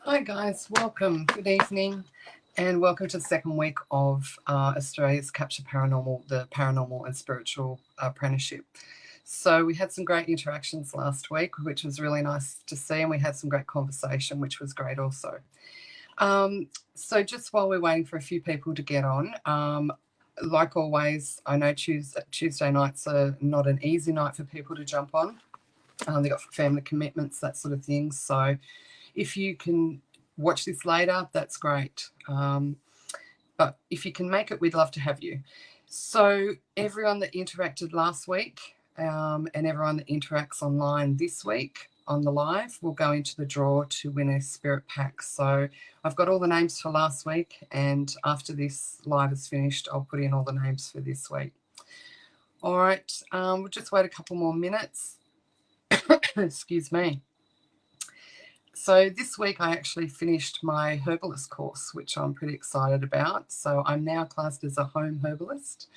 Hi guys, welcome, good evening, and welcome to the second week of Australia's Capture Paranormal, the Paranormal and Spiritual Apprenticeship. So we had some great interactions last week, which was really nice to see, and we had some great conversation, which was great also. So just while we're waiting for a few people to get on, like always, I know Tuesday nights are not an easy night for people to jump on. They've got family commitments, that sort of thing. So if you can watch this later, that's great. But if you can make it, we'd love to have you. So everyone that interacted last week and everyone that interacts online this week on the live will go into the draw to win a spirit pack. So I've got all the names for last week, and after this live is finished, I'll put in all the names for this week. All right, we'll just wait a couple more minutes. Excuse me. So this week I actually finished my herbalist course, which I'm pretty excited about. So I'm now classed as a home herbalist.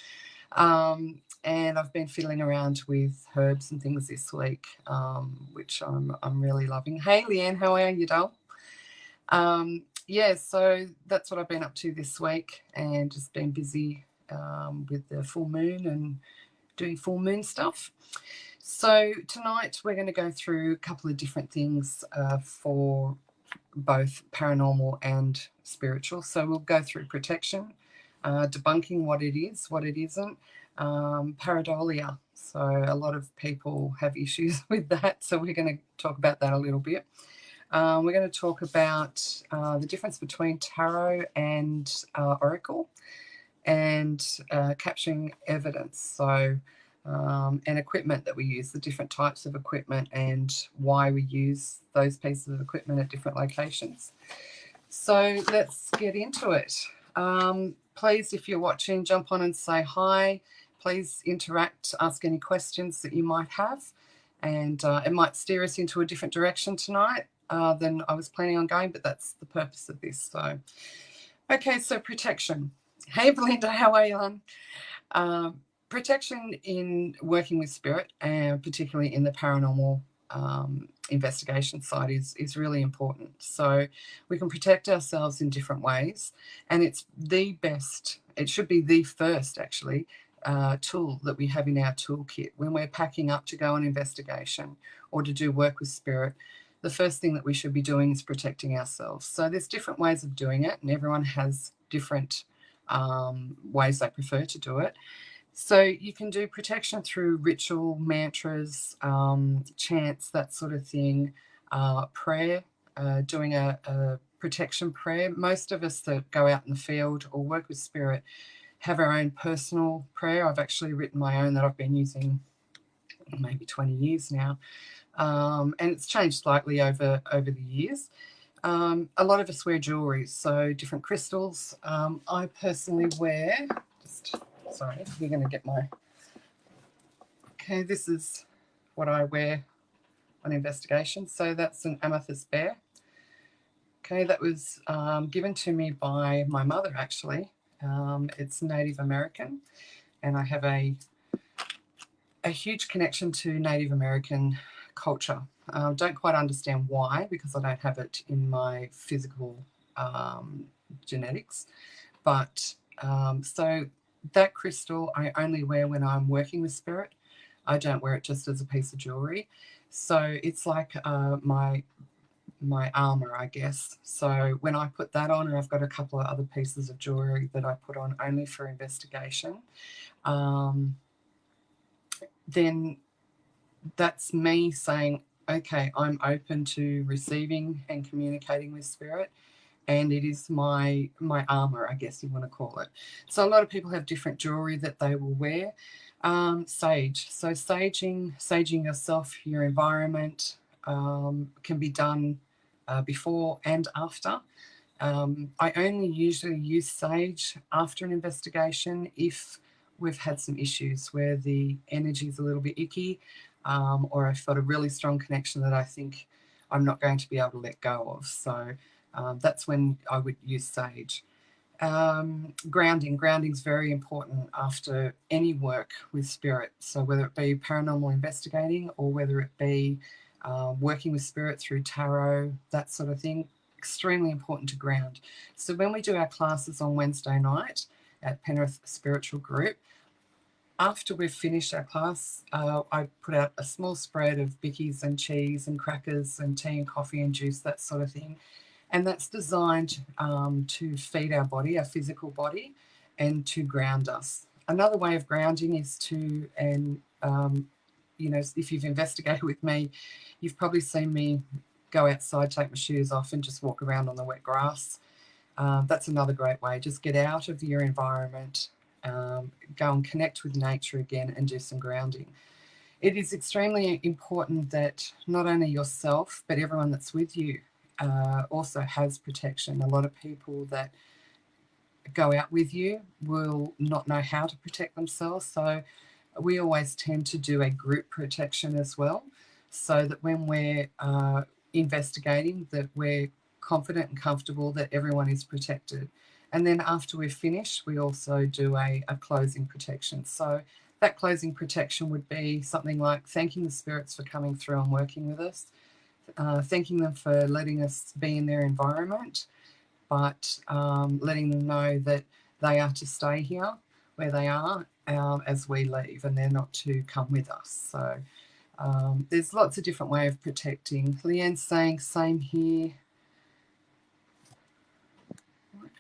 And I've been fiddling around with herbs and things this week, which I'm really loving. Hey, Leanne, how are you, doll? Yeah, so that's what I've been up to this week, and just been busy with the full moon and doing full moon stuff. So tonight we're going to go through a couple of different things for both paranormal and spiritual. So we'll go through protection, debunking what it is, what it isn't, pareidolia. So a lot of people have issues with that, so we're going to talk about that a little bit. We're going to talk about the difference between tarot and oracle, and capturing evidence. So and equipment that we use, the different types of equipment and why we use those pieces of equipment at different locations. So let's get into it. Please, if you're watching, jump on and say hi. Please interact, ask any questions that you might have, and it might steer us into a different direction tonight than I was planning on going, but that's the purpose of this. So, okay, so protection. Hey, Belinda, how are you, hon? Protection in working with spirit, and particularly in the paranormal investigation side, is really important. So we can protect ourselves in different ways, and it's the best, it should be the first actually, tool that we have in our toolkit when we're packing up to go on investigation or to do work with spirit. The first thing that we should be doing is protecting ourselves. So there's different ways of doing it, and everyone has different ways they prefer to do it. So you can do protection through ritual, mantras, chants, that sort of thing, prayer, doing a protection prayer. Most of us that go out in the field or work with spirit have our own personal prayer. I've actually written my own that I've been using maybe 20 years now, and it's changed slightly over the years. A lot of us wear jewelry, so different crystals. I personally wear, sorry, you're going to get my, okay, this is what I wear on investigation. So that's an amethyst bear. Okay, that was given to me by my mother, actually. It's Native American, and I have a huge connection to Native American culture. Don't quite understand why, because I don't have it in my physical genetics. But so that crystal I only wear when I'm working with spirit. I don't wear it just as a piece of jewelry. So it's like my armor, I guess. So when I put that on, and I've got a couple of other pieces of jewelry that I put on only for investigation, then that's me saying, okay, I'm open to receiving and communicating with spirit, and it is my armor, I guess you want to call it. So a lot of people have different jewelry that they will wear. Sage. So saging yourself, your environment, can be done before and after. I only usually use sage after an investigation if we've had some issues where the energy is a little bit icky, or I've got a really strong connection that I think I'm not going to be able to let go of. So that's when I would use sage. Grounding is very important after any work with spirit. So whether it be paranormal investigating or whether it be working with spirit through tarot, that sort of thing, extremely important to ground. So when we do our classes on Wednesday night at Penrith Spiritual Group, after we've finished our class, I put out a small spread of bickies and cheese and crackers and tea and coffee and juice, that sort of thing. And that's designed to feed our body, our physical body, and to ground us. Another way of grounding is to, and if you've investigated with me, you've probably seen me go outside, take my shoes off, and just walk around on the wet grass. That's another great way. Just get out of your environment, go and connect with nature again, and do some grounding. It is extremely important that not only yourself, but everyone that's with you also has protection. A lot of people that go out with you will not know how to protect themselves. So we always tend to do a group protection as well, so that when we're investigating, that we're confident and comfortable that everyone is protected. And then after we've finished, we also do a closing protection. So that closing protection would be something like thanking the spirits for coming through and working with us, thanking them for letting us be in their environment, but letting them know that they are to stay here where they are as we leave, and they're not to come with us. So there's lots of different ways of protecting. Leanne's saying same here.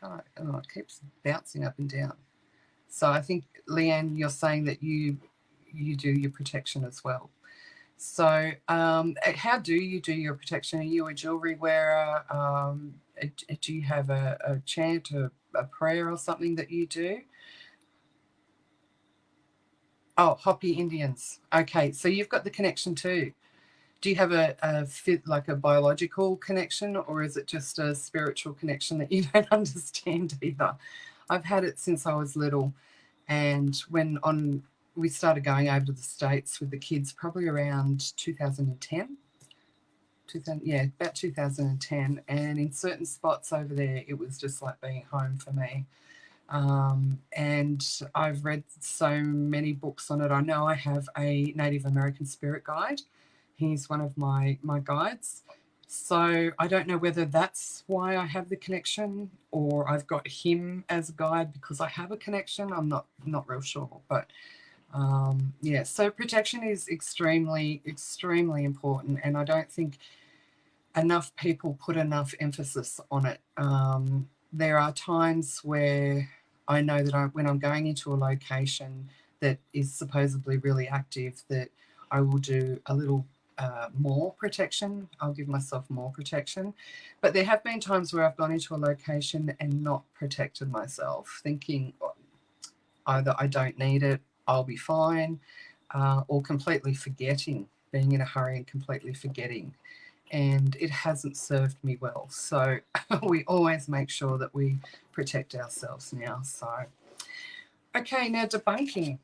It keeps bouncing up and down. So I think, Leanne, you're saying that you do your protection as well. So how do you do your protection? Are you a jewelry wearer? Do you have a chant or a prayer or something that you do? Oh, Hopi Indians. Okay, so you've got the connection too. Do you have a biological connection, or is it just a spiritual connection that you don't understand either? I've had it since I was little, and when we started going over to the States with the kids probably around 2010. About 2010, and in certain spots over there it was just like being home for me. And I've read so many books on it. I know I have a Native American spirit guide. He's one of my guides. So I don't know whether that's why I have the connection, or I've got him as a guide because I have a connection. I'm not real sure, but so protection is extremely, extremely important, and I don't think enough people put enough emphasis on it. There are times where I know that when I'm going into a location that is supposedly really active, that I will do a little more protection. I'll give myself more protection. But there have been times where I've gone into a location and not protected myself, thinking either I don't need it, I'll be fine, or completely forgetting, being in a hurry and completely forgetting. And it hasn't served me well. So we always make sure that we protect ourselves now. So, okay, now debunking.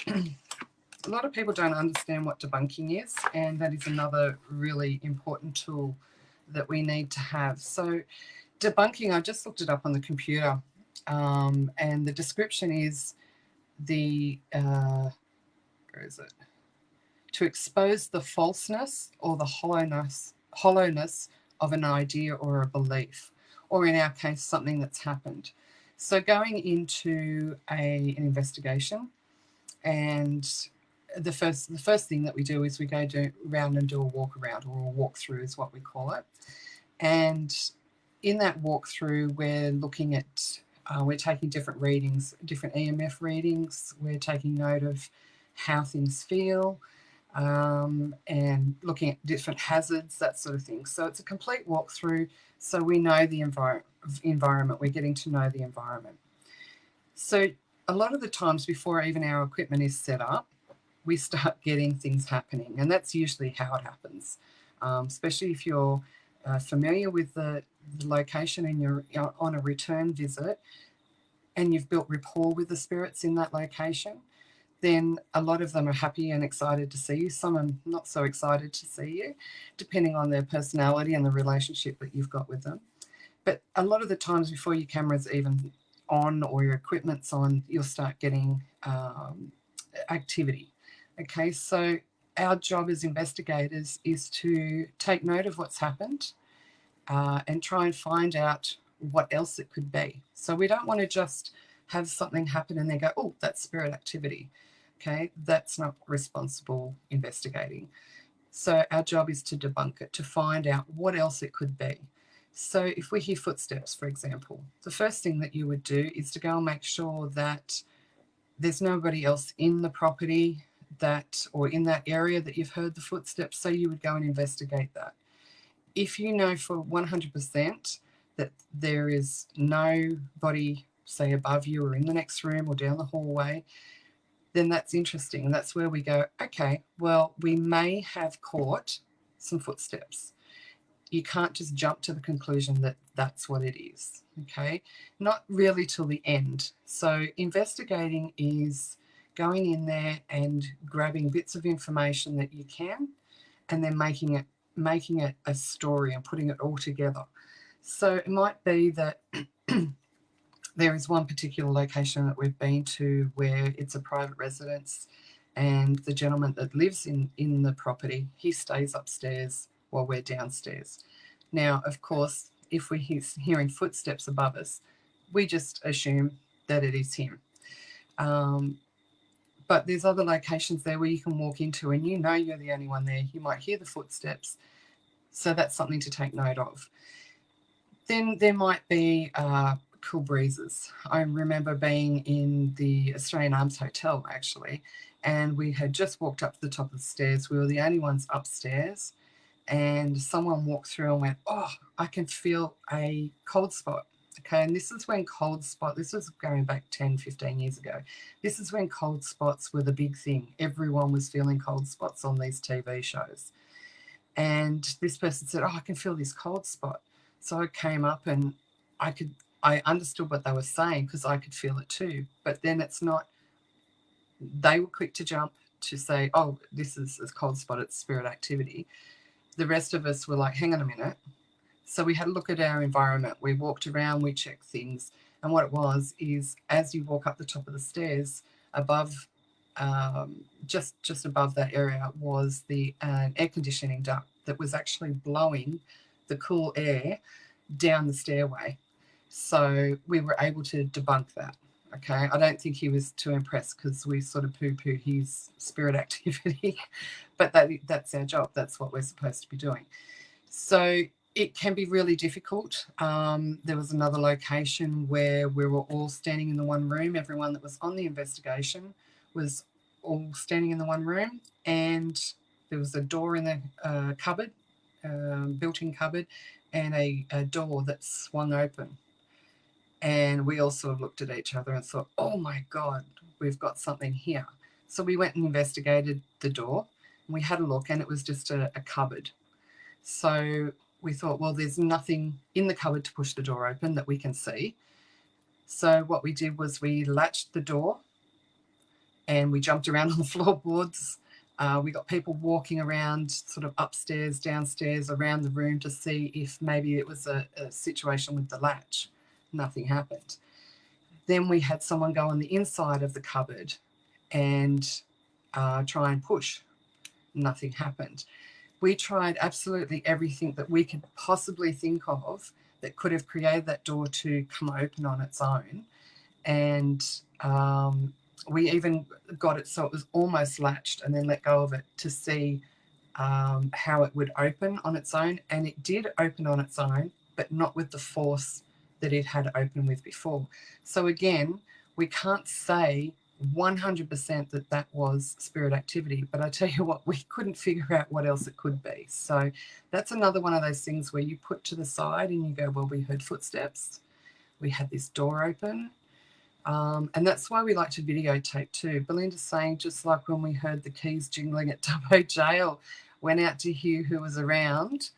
A lot of people don't understand what debunking is, and that is another really important tool that we need to have. So debunking, I just looked it up on the computer, and the description is where is it? To expose the falseness or the hollowness of an idea or a belief, or in our case, something that's happened. So going into an investigation, and the first thing that we do is we go around and do a walk around, or a walk through is what we call it. And in that walkthrough, we're looking at, we're taking different readings, different EMF readings. We're taking note of how things feel, and looking at different hazards, that sort of thing. So it's a complete walkthrough, so we know the environment. We're getting to know the environment. So a lot of the times before even our equipment is set up, we start getting things happening, and that's usually how it happens, especially if you're familiar with the location and you're on a return visit and you've built rapport with the spirits in that location. Then a lot of them are happy and excited to see you. Some are not so excited to see you, depending on their personality and the relationship that you've got with them. But a lot of the times before your camera's even on or your equipment's on, you'll start getting activity. Okay, so our job as investigators is to take note of what's happened and try and find out what else it could be. So we don't want to just have something happen and then go, oh, that's spirit activity. Okay, that's not responsible investigating. So our job is to debunk it, to find out what else it could be. So if we hear footsteps, for example, the first thing that you would do is to go and make sure that there's nobody else in the property that, or in that area that you've heard the footsteps. So you would go and investigate that. If you know for 100% that there is nobody, say, above you or in the next room or down the hallway, then that's interesting. And that's where we go, okay, well, we may have caught some footsteps. You can't just jump to the conclusion that that's what it is, okay? Not really till the end. So investigating is going in there and grabbing bits of information that you can and then making it a story and putting it all together. So it might be that there is one particular location that we've been to where it's a private residence, and the gentleman that lives in the property, he stays upstairs while we're downstairs. Now, of course, if we're hearing footsteps above us, we just assume that it is him. But there's other locations there where you can walk into and you know you're the only one there. You might hear the footsteps. So that's something to take note of. Then there might be cool breezes. I remember being in the Australian Arms Hotel, actually, and we had just walked up to the top of the stairs. We were the only ones upstairs, and someone walked through and went, oh, I can feel a cold spot. Okay, and this is when this was going back 10, 15 years ago. This is when cold spots were the big thing. Everyone was feeling cold spots on these TV shows. And this person said, oh, I can feel this cold spot. So I came up and I understood what they were saying because I could feel it too. But then it's not, they were quick to jump to say, oh, this is a cold spot, it's spirit activity. The rest of us were like, hang on a minute. So we had a look at our environment. We walked around, we checked things. And what it was is as you walk up the top of the stairs, above, just above that area was the air conditioning duct that was actually blowing the cool air down the stairway. So we were able to debunk that. Okay, I don't think he was too impressed because we sort of poo-pooed his spirit activity, but that's our job. That's what we're supposed to be doing. So it can be really difficult. There was another location where we were all standing in the one room. Everyone that was on the investigation was all standing in the one room, and there was a door in the cupboard, built-in cupboard, and a door that swung open. And we all sort of looked at each other and thought, oh my God, we've got something here. So we went and investigated the door, and we had a look, and it was just a cupboard. So we thought, well, there's nothing in the cupboard to push the door open that we can see. So what we did was we latched the door and we jumped around on the floorboards. We got people walking around sort of upstairs, downstairs, around the room to see if maybe it was a situation with the latch. Nothing happened. Then we had someone go on the inside of the cupboard and try and push. Nothing happened. We tried absolutely everything that we could possibly think of that could have created that door to come open on its own. And we even got it so it was almost latched and then let go of it to see how it would open on its own. And it did open on its own, but not with the force that it had opened with before. So again, we can't say 100% that was spirit activity, but I tell you what, we couldn't figure out what else it could be. So that's another one of those things where you put to the side and you go, well, we heard footsteps, we had this door open, and that's why we like to videotape too. Belinda's saying, just like when we heard the keys jingling at Dubbo Jail, went out to hear who was around.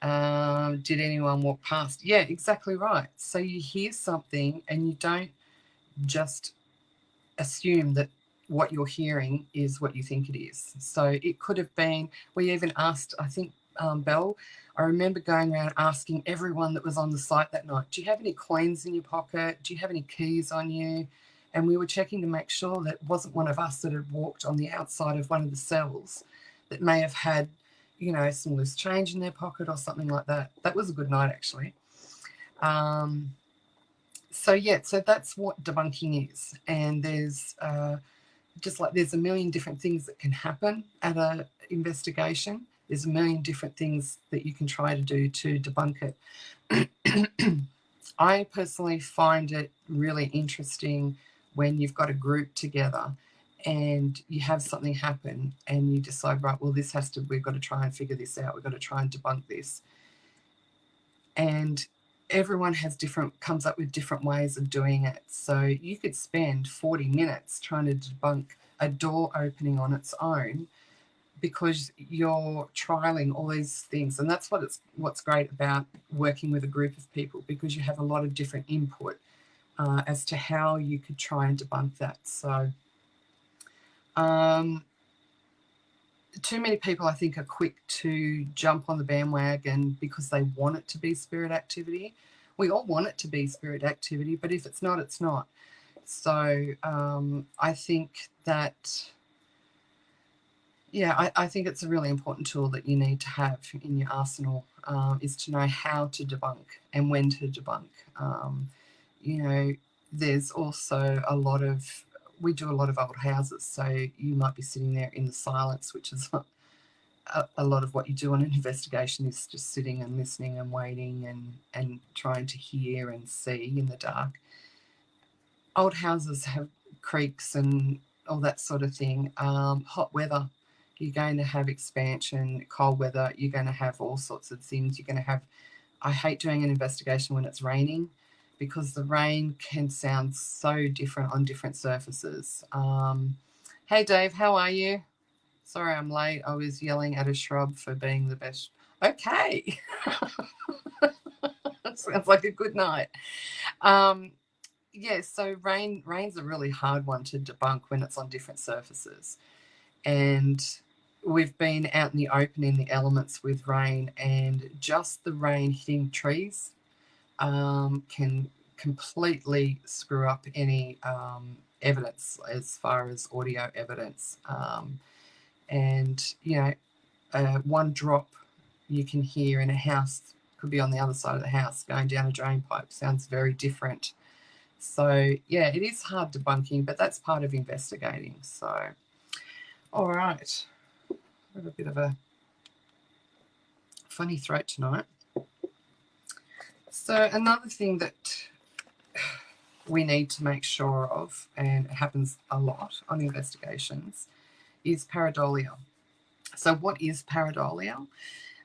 Did anyone walk past? Yeah, exactly right. So you hear something and you don't just assume that what you're hearing is what you think it is. So it could have been, we even asked, I think, Belle, I remember going around asking everyone that was on the site that night, do you have any coins in your pocket? Do you have any keys on you? And we were checking to make sure that it wasn't one of us that had walked on the outside of one of the cells that may have had some loose change in their pocket or something like that. That was a good night, actually. So that's what debunking is. And there's there's a million different things that can happen at an investigation. There's a million different things that you can try to do to debunk it. I personally find it really interesting when you've got a group together and you have something happen and you decide, right, well, we've got to try and figure this out. We've got to try and debunk this. And everyone comes up with different ways of doing it. So you could spend 40 minutes trying to debunk a door opening on its own because you're trialing all these things. And that's what's great about working with a group of people, because you have a lot of different input as to how you could try and debunk that. So too many people, I think, are quick to jump on the bandwagon because they want it to be spirit activity. We all want it to be spirit activity, but if it's not, it's not. So I think that, I think it's a really important tool that you need to have in your arsenal, is to know how to debunk and when to debunk. There's also we do a lot of old houses, so you might be sitting there in the silence, which is a lot of what you do on an investigation, is just sitting and listening and waiting and trying to hear and see in the dark. Old houses have creaks and all that sort of thing. Hot weather, you're going to have expansion. Cold weather, you're going to have all sorts of things. I hate doing an investigation when it's raining, because the rain can sound so different on different surfaces. Hey, Dave, how are you? Sorry I'm late. I was yelling at a shrub for being the best. Okay. Sounds like a good night. So rain's a really hard one to debunk when it's on different surfaces. And we've been out in the open in the elements with rain, and just the rain hitting trees can completely screw up any evidence as far as audio evidence. One drop you can hear in a house, could be on the other side of the house going down a drain pipe, sounds very different. So it is hard debunking, but that's part of investigating. So all right, I have a bit of a funny throat tonight. So another thing that we need to make sure of, and it happens a lot on investigations, is pareidolia. So what is pareidolia?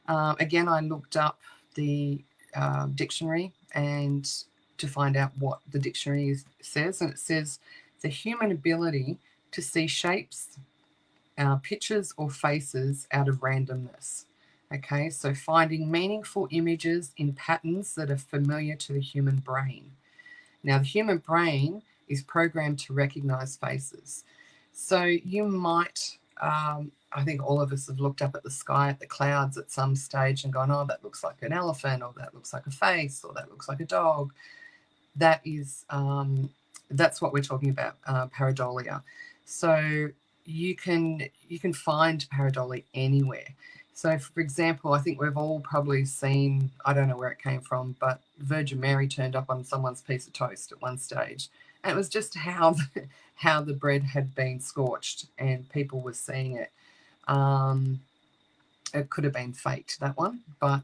Again, I looked up the dictionary and to find out what the dictionary says, and it says the human ability to see shapes, pictures or faces out of randomness. Okay, so finding meaningful images in patterns that are familiar to the human brain. Now, the human brain is programmed to recognize faces. So you might, I think all of us have looked up at the sky, at the clouds at some stage and gone, oh, that looks like an elephant, or that looks like a face, or that looks like a dog. That is, that's what we're talking about, pareidolia. So you can find pareidolia anywhere. So, for example, I think we've all probably seen, I don't know where it came from, but Virgin Mary turned up on someone's piece of toast at one stage. And it was just how the bread had been scorched and people were seeing it. It could have been faked, that one. But,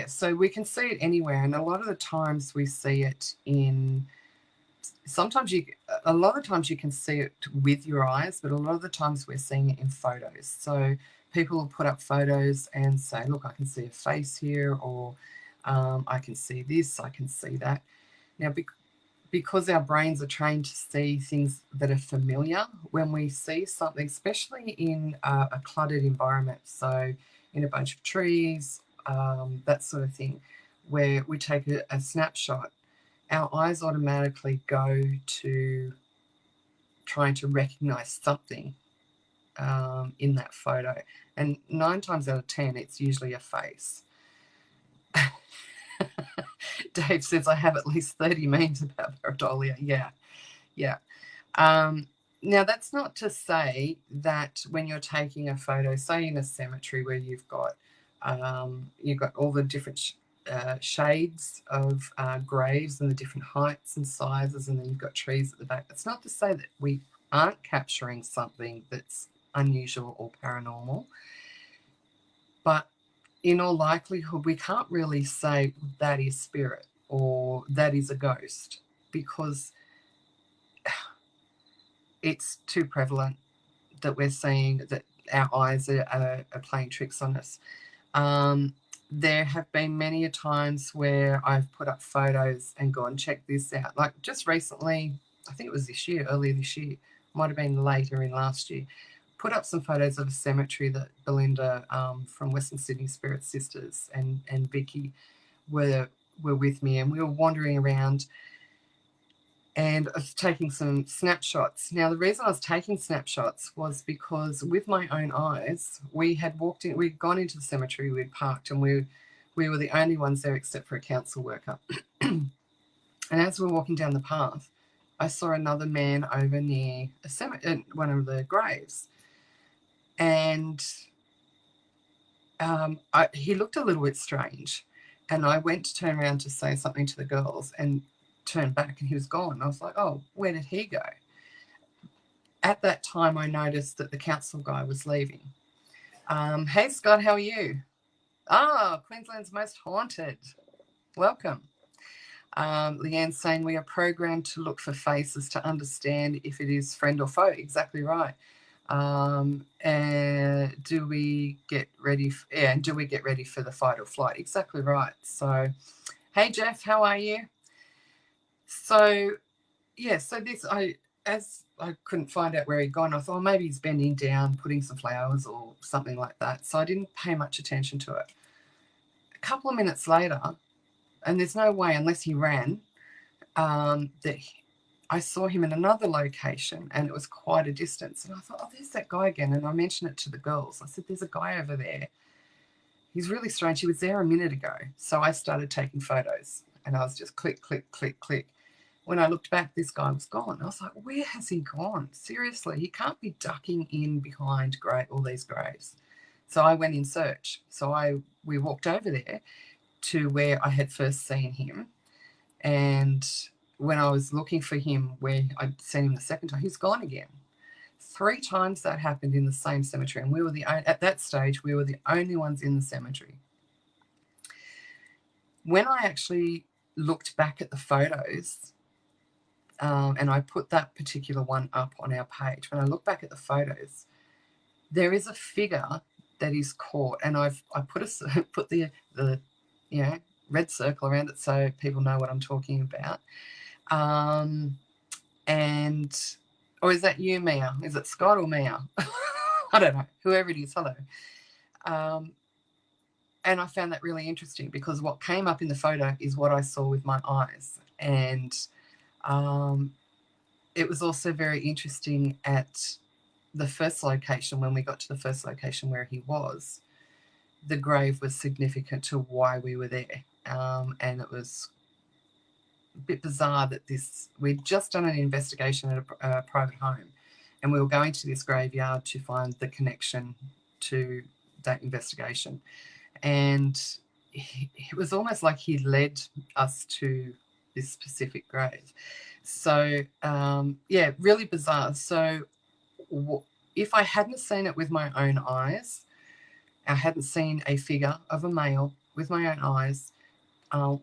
so we can see it anywhere. And a lot of the times we see it in... a lot of times you can see it with your eyes, but a lot of the times we're seeing it in photos. So people will put up photos and say, look, I can see a face here, or I can see this, I can see that. Now, because our brains are trained to see things that are familiar, when we see something, especially in a cluttered environment, so in a bunch of trees, that sort of thing, where we take a snapshot, our eyes automatically go to trying to recognize something in that photo. And 9 times out of 10, it's usually a face. Dave says, I have at least 30 memes about pareidolia. Yeah. Now, that's not to say that when you're taking a photo, say in a cemetery where you've got all the different shades of graves and the different heights and sizes, and then you've got trees at the back. It's not to say that we aren't capturing something that's unusual or paranormal, but in all likelihood, we can't really say that is spirit or that is a ghost, because it's too prevalent that we're seeing that our eyes are playing tricks on us. There have been many a times where I've put up photos and gone, check this out. Like just recently, I think it was earlier this year, might have been later in last year, put up some photos of a cemetery that Belinda from Western Sydney Spirit Sisters and Vicky were with me, and we were wandering around and I was taking some snapshots. Now, the reason I was taking snapshots was because with my own eyes, we'd gone into the cemetery, we'd parked, and we were the only ones there except for a council worker. And as we were walking down the path, I saw another man over near one of the graves. And he looked a little bit strange. And I went to turn around to say something to the girls and turned back and he was gone. I was like, oh, where did he go? At that time, I noticed that the council guy was leaving. Hey, Scott, how are you? Queensland's most haunted. Welcome. Leanne's saying we are programmed to look for faces to understand if it is friend or foe. Exactly right. And do we get ready? And do we get ready for the fight or flight? Exactly right. So, hey, Jeff, how are you? So, yeah, so as I couldn't find out where he'd gone, I thought, oh, maybe he's bending down, putting some flowers or something like that. So I didn't pay much attention to it. A couple of minutes later, and there's no way unless he ran, I saw him in another location and it was quite a distance. And I thought, oh, there's that guy again. And I mentioned it to the girls. I said, there's a guy over there. He's really strange. He was there a minute ago. So I started taking photos and I was just click, click, click, click. When I looked back, this guy was gone. I was like, where has he gone? Seriously, he can't be ducking in behind all these graves. So I went in search. So we walked over there to where I had first seen him. And when I was looking for him, where I'd seen him the second time, he's gone again. 3 times that happened in the same cemetery. And at that stage, we were the only ones in the cemetery. When I actually looked back at the photos, and I put that particular one up on our page. When I look back at the photos, there is a figure that is caught, and I put the red circle around it so people know what I'm talking about. Or is that you, Mia? Is it Scott or Mia? I don't know. Whoever it is, hello. And I found that really interesting because what came up in the photo is what I saw with my eyes, and it was also very interesting at the first location. When we got to the first location where he was, the grave was significant to why we were there. And it was a bit bizarre that we'd just done an investigation at a private home, and we were going to this graveyard to find the connection to that investigation. And it was almost like he led us to this specific grave. So, really bizarre. So if I hadn't seen it with my own eyes, I hadn't seen a figure of a male with my own eyes,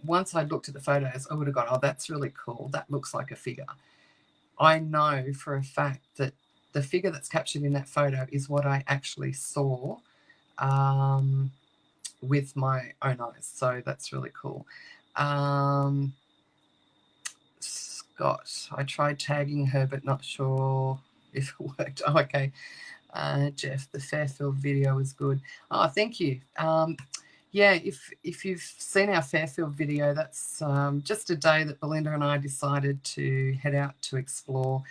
once I looked at the photos, I would have gone, oh, that's really cool. That looks like a figure. I know for a fact that the figure that's captured in that photo is what I actually saw with my own eyes. So that's really cool. Scott, I tried tagging her, but not sure if it worked. Oh, okay. Jeff, the Fairfield video was good. Oh, thank you. If you've seen our Fairfield video, that's just a day that Belinda and I decided to head out to explore.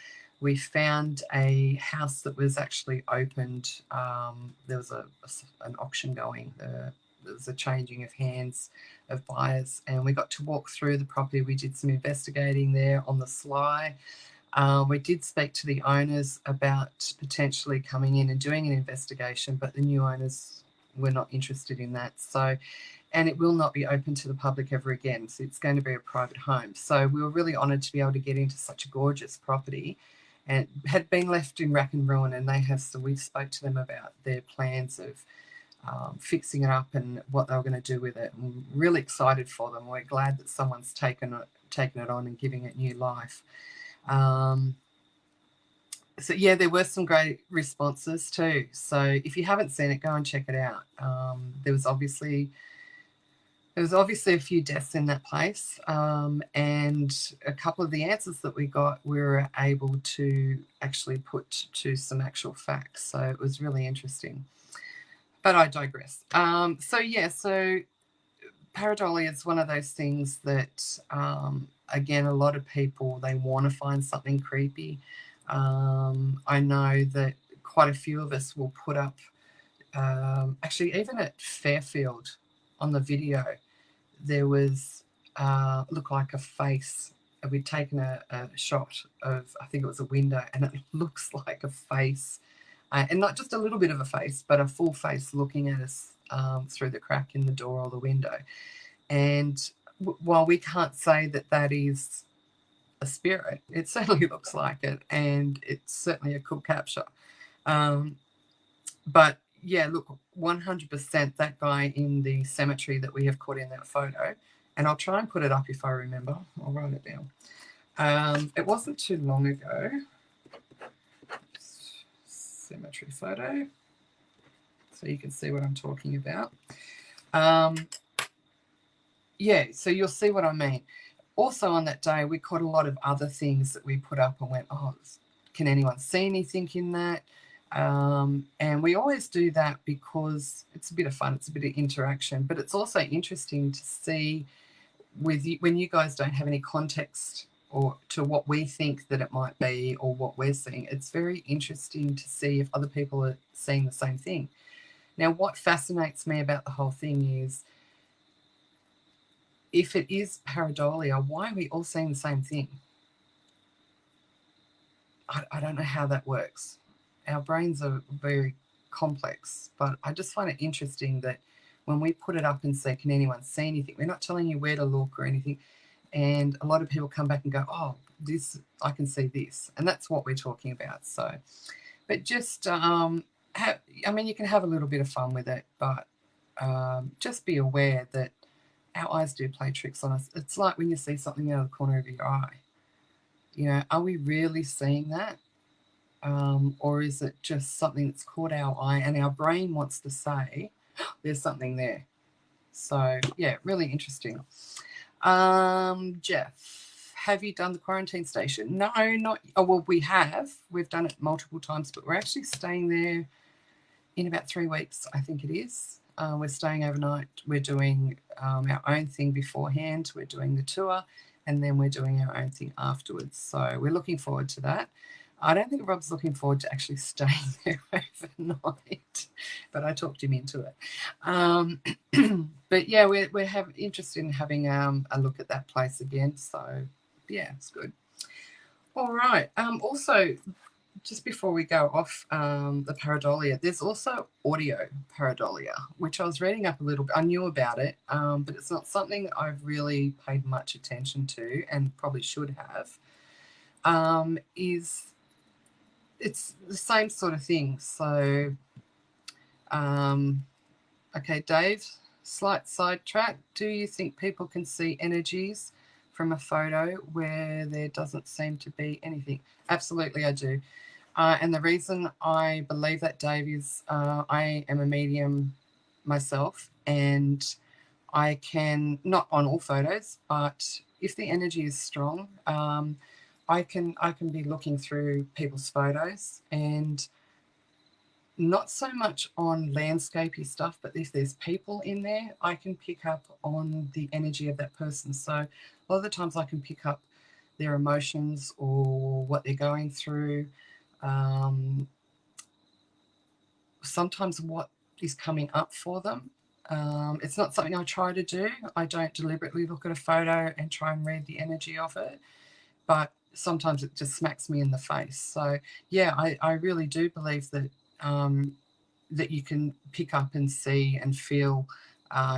We found a house that was actually opened. There was an auction going. There was a changing of hands of buyers, and we got to walk through the property. We did some investigating there on the sly. We did speak to the owners about potentially coming in and doing an investigation, but the new owners were not interested in that. So, and it will not be open to the public ever again. So it's going to be a private home. So we were really honoured to be able to get into such a gorgeous property, and it had been left in rack and ruin, and they have. So we spoke to them about their plans of fixing it up and what they were going to do with it. I'm really excited for them. We're glad that someone's taken it on and giving it new life. So yeah, there were some great responses too. So if you haven't seen it, go and check it out. There was obviously a few deaths in that place, and a couple of the answers that we got, we were able to actually put to some actual facts. So it was really interesting. But I digress. So pareidolia is one of those things that, again, a lot of people, they want to find something creepy. I know that quite a few of us will put up, actually, even at Fairfield on the video, there was looked like a face. We'd taken a shot of, I think it was a window, and it looks like a face. And not just a little bit of a face, but a full face looking at us through the crack in the door or the window. And while we can't say that that is a spirit, it certainly looks like it, and it's certainly a cool capture. But yeah, look, 100% that guy in the cemetery that we have caught in that photo, and I'll try and put it up if I remember. I'll write it down. It wasn't too long ago. Cemetery photo, so you can see what I'm talking about. Yeah, so you'll see what I mean. Also on that day, we caught a lot of other things that we put up and went, oh, can anyone see anything in that? And we always do that because it's a bit of fun, it's a bit of interaction, but it's also interesting to see with you, when you guys don't have any context or to what we think that it might be or what we're seeing. It's very interesting to see if other people are seeing the same thing. Now, what fascinates me about the whole thing is, if it is pareidolia, why are we all seeing the same thing? I don't know how that works. Our brains are very complex, but I just find it interesting that when we put it up and say, can anyone see anything? We're not telling you where to look or anything. And a lot of people come back and go, oh, this, I can see this. And that's what we're talking about. So, but just, you can have a little bit of fun with it, but just be aware that our eyes do play tricks on us. It's like when you see something out of the corner of your eye. You know, are we really seeing that? Or is it just something that's caught our eye and our brain wants to say, oh, there's something there? So, yeah, really interesting. Jeff, have you done the quarantine station? No, not. Oh, well, we have. We've done it multiple times, but we're actually staying there in about 3 weeks, I think it is. We're staying overnight. We're doing our own thing beforehand. We're doing the tour, and then we're doing our own thing afterwards. So we're looking forward to that. I don't think Rob's looking forward to actually staying there overnight, but I talked him into it. But yeah, we're interested in having a look at that place again. So yeah, it's good. All right. Also, just before we go off the pareidolia, there's also audio pareidolia, which I was reading up a little bit. I knew about it, but it's not something I've really paid much attention to, and probably should have. It's the same sort of thing. So, okay, Dave, slight sidetrack. Do you think people can see energies from a photo where there doesn't seem to be anything? Absolutely, I do. And the reason I believe that, Dave, is I am a medium myself, and I can, not on all photos, but if the energy is strong, I can be looking through people's photos, and not so much on landscapey stuff, but if there's people in there, I can pick up on the energy of that person. So a lot of the times I can pick up their emotions or what they're going through. Sometimes what is coming up for them. It's not something I try to do. I don't deliberately look at a photo and try and read the energy of it. But sometimes it just smacks me in the face. So yeah, I really do believe that that you can pick up and see and feel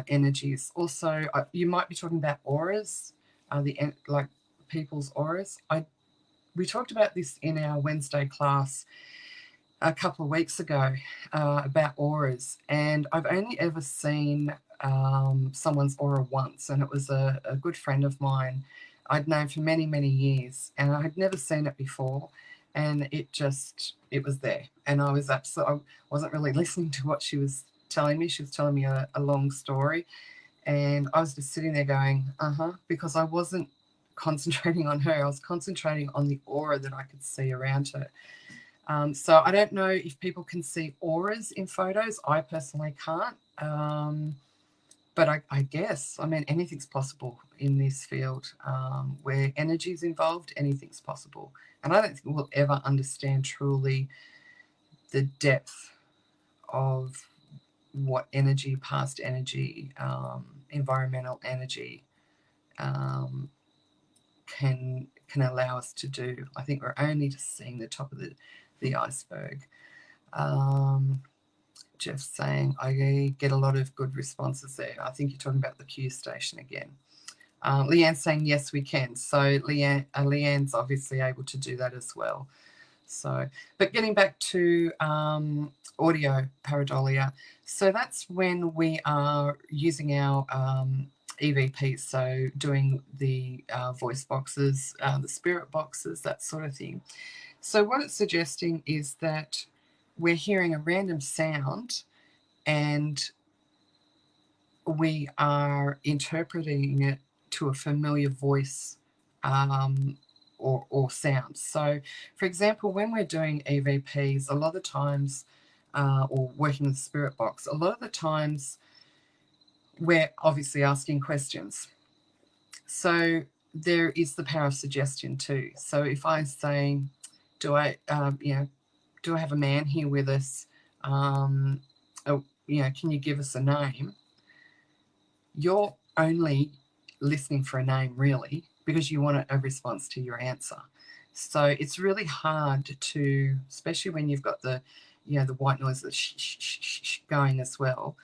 energies. Also, you might be talking about auras, like people's auras. We talked about this in our Wednesday class a couple of weeks ago about auras, and I've only ever seen someone's aura once, and it was a good friend of mine I'd known for many, many years, and I had never seen it before, and it was there, and I wasn't really listening to what she was telling me. She was telling me a long story, and I was just sitting there going, because I wasn't concentrating on her. I was concentrating on the aura that I could see around her. So I don't know if people can see auras in photos. I personally can't. But I guess, I mean, anything's possible in this field. Where energy is involved, anything's possible. And I don't think we'll ever understand truly the depth of what energy, past energy, environmental energy can allow us to do. I think we're only just seeing the top of the iceberg. Jeff's saying, I get a lot of good responses there. I think you're talking about the Q station again. Leanne's saying, yes, we can. So Leanne's obviously able to do that as well. So, but getting back to audio pareidolia, so that's when we are using our EVPs, so doing the voice boxes, the spirit boxes, that sort of thing. So what it's suggesting is that we're hearing a random sound and we are interpreting it to a familiar voice or sound. So, for example, when we're doing EVPs, a lot of the times, or working with the spirit box, a lot of the times we're obviously asking questions. So there is the power of suggestion too. So if I say, do I have a man here with us? Can you give us a name? You're only listening for a name, really, because you want a response to your answer. So it's really hard to, especially when you've got the white noise, the shh going as well.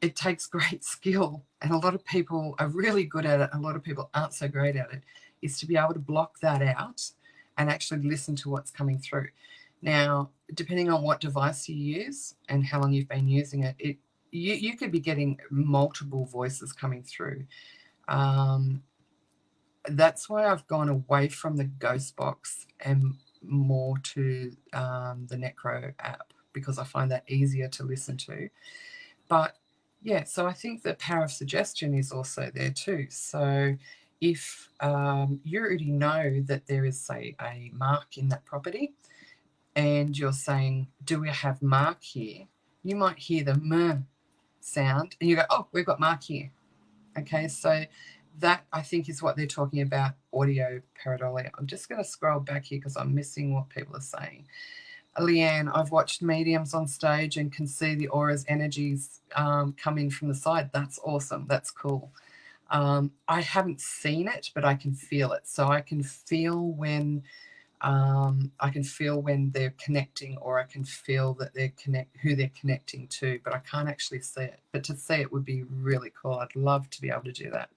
It takes great skill, and a lot of people are really good at it. A lot of people aren't so great at it, is to be able to block that out and actually listen to what's coming through. Now, depending on what device you use and how long you've been using it, you could be getting multiple voices coming through. That's why I've gone away from the Ghost Box and more to the Necro app, because I find that easier to listen to. But yeah, so I think the power of suggestion is also there too. So if you already know that there is, say, a mark in that property, and you're saying, do we have Mark here? You might hear the M sound and you go, oh, we've got Mark here. Okay, so that I think is what they're talking about, audio pareidolia. I'm just going to scroll back here because I'm missing what people are saying. Leanne, I've watched mediums on stage and can see the aura's energies come in from the side. That's awesome. That's cool. I haven't seen it, but I can feel it. So I can feel when they're connecting, or I can feel that who they're connecting to, but I can't actually see it. But to see it would be really cool. I'd love to be able to do that.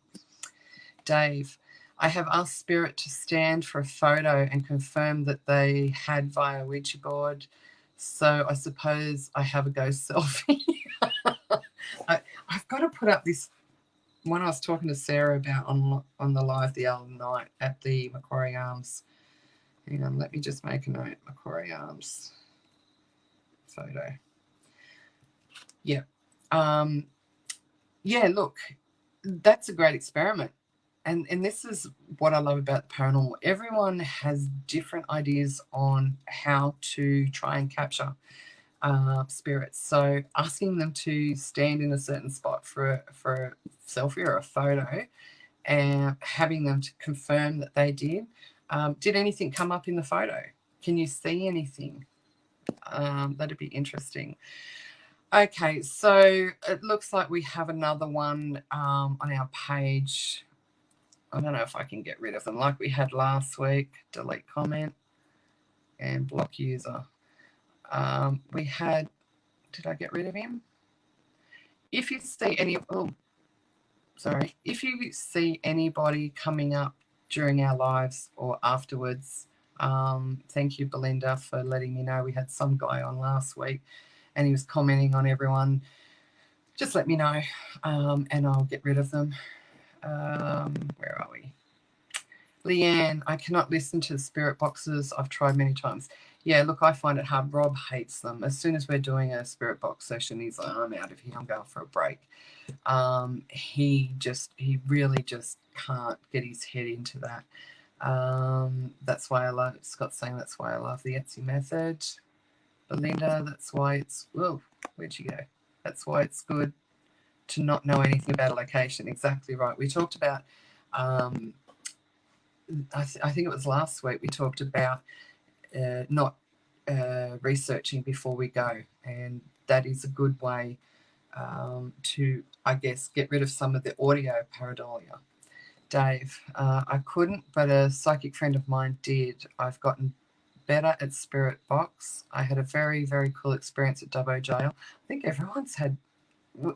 Dave, I have asked Spirit to stand for a photo and confirm that they had via Ouija board. So I suppose I have a ghost selfie. I've got to put up this one I was talking to Sarah about on the live the other night at the Macquarie Arms. Hang on, let me just make a note. Macquarie Arms photo. Yeah. Yeah, look, that's a great experiment. And this is what I love about the paranormal. Everyone has different ideas on how to try and capture spirits. So asking them to stand in a certain spot for a selfie or a photo, and having them to confirm that they did. Did anything come up in the photo? Can you see anything? That'd be interesting. Okay, so it looks like we have another one on our page. I don't know if I can get rid of them like we had last week. Delete comment and block user. We had, did I get rid of him? If you see any, if you see anybody coming up during our lives or afterwards, thank you, Belinda, for letting me know. We had some guy on last week and he was commenting on everyone. Just let me know, and I'll get rid of them. Where are we? Leanne, I cannot listen to the spirit boxes. I've tried many times. Yeah, look, I find it hard. Rob hates them. As soon as we're doing a spirit box session, he's like, I'm out of here. I'm going for a break. He really just can't get his head into that. That's why I love, Scott's saying that's why I love the Etsy method. Belinda, that's why it's, whoa, where'd she go? That's why it's good to not know anything about a location. Exactly right. We talked about, I think it was last week, we talked about not researching before we go. And that is a good way to, I guess, get rid of some of the audio pareidolia. Dave, I couldn't, but a psychic friend of mine did. I've gotten better at spirit box. I had a very, very cool experience at Dubbo Jail. I think everyone's had,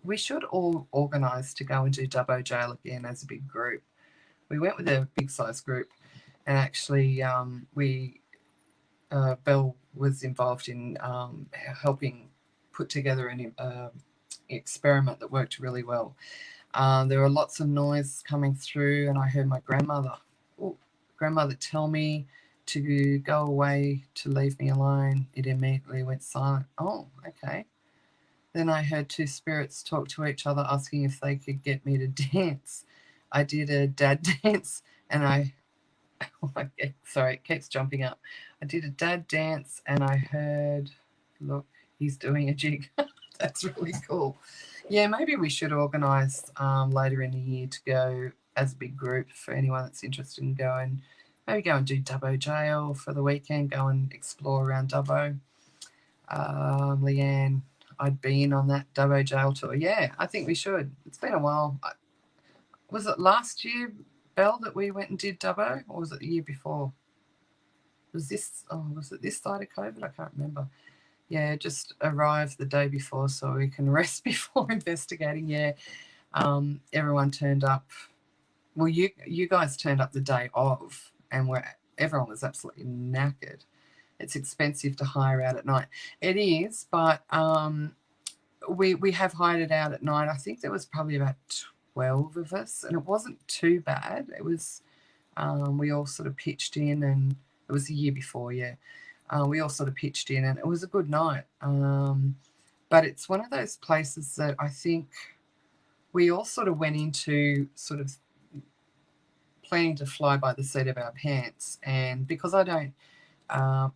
we should all organise to go and do Dubbo Jail again as a big group. We went with a big size group, and actually Belle was involved in helping put together an experiment that worked really well. There were lots of noise coming through, and I heard my grandmother tell me to go away, to leave me alone. It immediately went silent. Oh, okay. Then I heard two spirits talk to each other, asking if they could get me to dance. I did a dad dance, and sorry, it keeps jumping up. I did a dad dance, and I heard, look, he's doing a jig. That's really cool. Yeah, maybe we should organise later in the year to go as a big group for anyone that's interested in going. Maybe go and do Dubbo Jail for the weekend, go and explore around Dubbo. Leanne, I'd been on that Dubbo Jail tour. Yeah, I think we should. It's been a while. Was it last year, Belle, that we went and did Dubbo, or was it the year before? Was it this side of COVID? I can't remember. Yeah, just arrived the day before so we can rest before investigating. Yeah, everyone turned up. Well, you guys turned up the day of, and everyone was absolutely knackered. It's expensive to hire out at night. It is, but we have hired it out at night. I think there was probably about 12 of us, and it wasn't too bad. It was, we all sort of pitched in, and it was the year before, yeah. We all sort of pitched in, and it was a good night. But it's one of those places that I think we all sort of went into sort of planning to fly by the seat of our pants. And because I don't,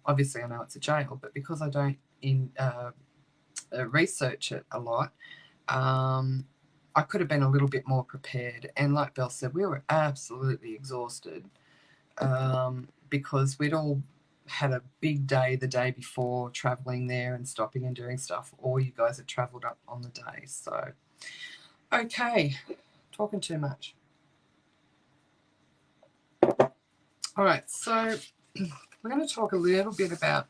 obviously I know it's a jail, but because I don't research it a lot, I could have been a little bit more prepared. And like Belle said, we were absolutely exhausted because we'd all had a big day the day before, traveling there and stopping and doing stuff. All you guys had travelled up on the day. So, okay, talking too much. All right, so we're going to talk a little bit about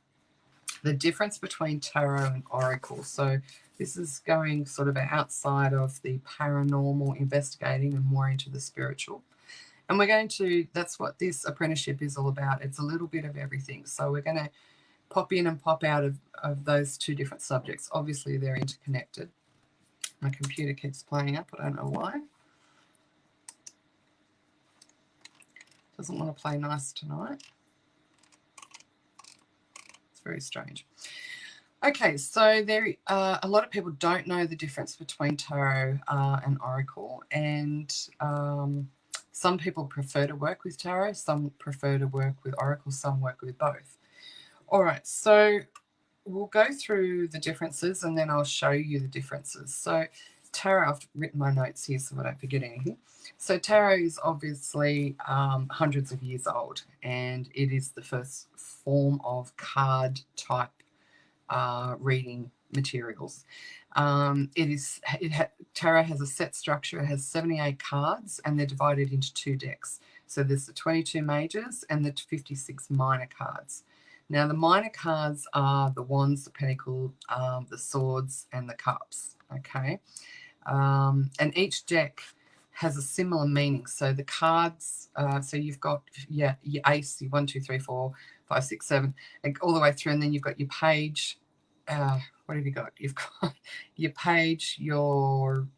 the difference between tarot and oracle. So this is going sort of outside of the paranormal investigating and more into the spiritual. And we're going to, that's what this apprenticeship is all about. It's a little bit of everything. So we're going to pop in and pop out of those two different subjects. Obviously, they're interconnected. My computer keeps playing up. I don't know why. Doesn't want to play nice tonight. It's very strange. Okay, so there a lot of people don't know the difference between tarot and oracle, and some people prefer to work with tarot, some prefer to work with oracle, some work with both. All right, so we'll go through the differences and then I'll show you the differences. So tarot, I've written my notes here so I don't forget anything. So tarot is obviously hundreds of years old, and it is the first form of card type reading materials. It tarot has a set structure. It has 78 cards, and they're divided into 2 decks. So there's the 22 majors and the 56 minor cards. Now, the minor cards are the wands, the pentacle, the swords, and the cups. Okay, and each deck has a similar meaning. So the cards, so you've got your ace, your 1, 2, 3, 4, 5, 6, 7, all the way through, and then you've got your page. What have you got? You've got your page, your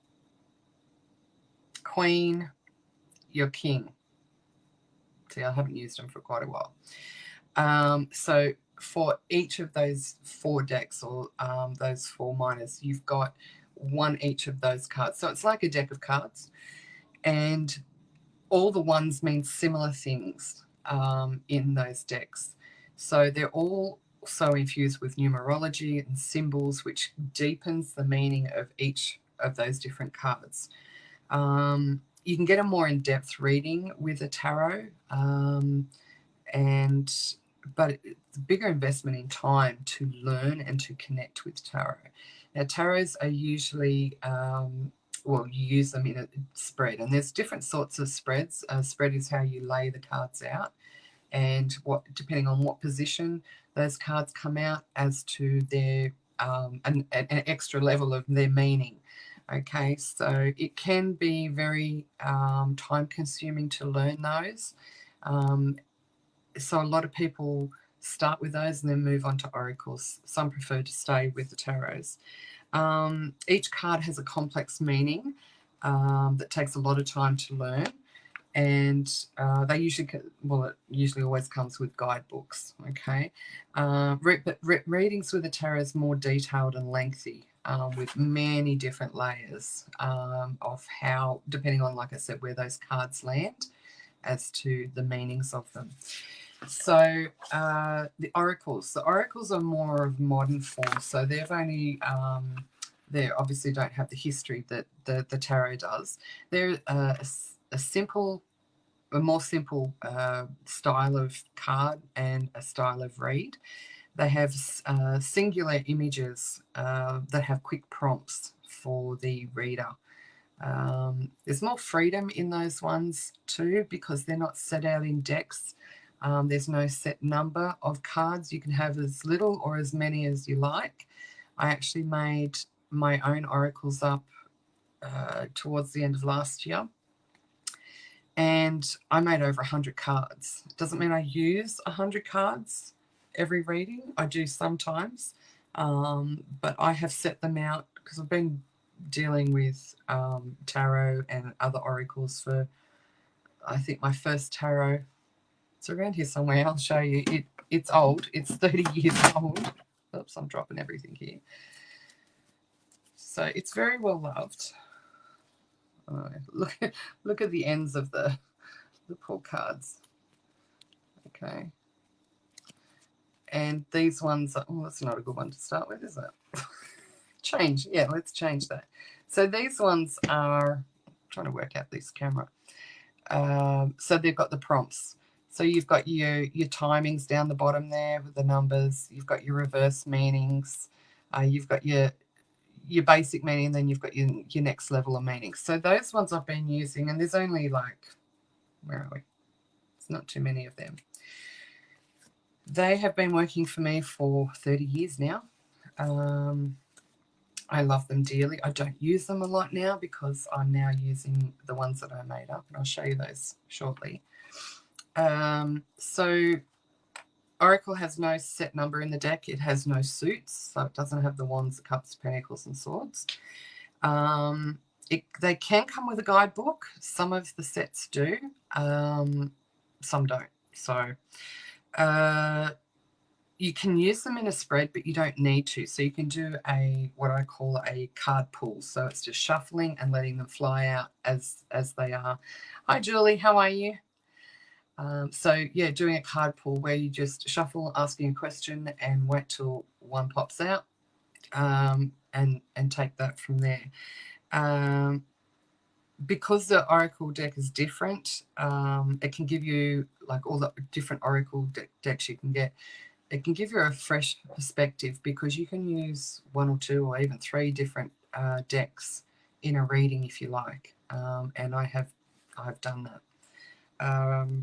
queen, your king. See, I haven't used them for quite a while. So for each of those 4 decks, or those 4 minors, you've got one each of those cards. So it's like a deck of cards, and all the ones mean similar things in those decks. So they're all so infused with numerology and symbols, which deepens the meaning of each of those different cards. You can get a more in-depth reading with a tarot, but it's a bigger investment in time to learn and to connect with tarot. Now, tarots are usually, you use them in a spread, and there's different sorts of spreads. A spread is how you lay the cards out, and depending on what position those cards come out, as to their an extra level of their meaning. Okay, so it can be very time consuming to learn those. So a lot of people start with those and then move on to oracles. Some prefer to stay with the tarots. Each card has a complex meaning that takes a lot of time to learn, and they usually, it usually always comes with guidebooks. Okay, but readings with the tarot is more detailed and lengthy, with many different layers of how, depending on, like I said, where those cards land, as to the meanings of them. So the oracles are more of modern form. So they've only they obviously don't have the history that the tarot does. They're a more simple style of card and a style of read. They have singular images that have quick prompts for the reader. There's more freedom in those ones too, because they're not set out in decks. There's no set number of cards. You can have as little or as many as you like. I actually made my own oracles up towards the end of last year, and I made over 100 cards. It doesn't mean I use 100 cards every reading. I do sometimes, but I have set them out because I've been dealing with tarot and other oracles for, I think my first tarot, it's around here somewhere. I'll show you. It's old. It's 30 years old. Oops, I'm dropping everything here. So it's very well loved. Look at the ends of the poor cards. Okay. And these ones, that's not a good one to start with, is it? Change. Yeah, let's change that. So these ones are, I'm trying to work out this camera. So they've got the prompts. So you've got your timings down the bottom there with the numbers. You've got your reverse meanings. You've got your basic meaning, and then you've got your next level of meaning. So those ones I've been using, and there's only like, where are we? It's not too many of them. They have been working for me for 30 years now. I love them dearly. I don't use them a lot now because I'm now using the ones that I made up, and I'll show you those shortly. So Oracle has no set number in the deck. It has no suits, so it doesn't have the wands, the cups, pentacles, and swords. They can come with a guidebook. Some of the sets do, some don't. So you can use them in a spread, but you don't need to. So you can do what I call a card pull. So it's just shuffling and letting them fly out as they are. Hi, Julie. How are you? So yeah, doing a card pull where you just shuffle, asking a question, and wait till one pops out, and take that from there. Because the Oracle deck is different, it can give you, like all the different Oracle decks you can get, it can give you a fresh perspective, because you can use 1 or 2 or even 3 different decks in a reading if you like, and I've done that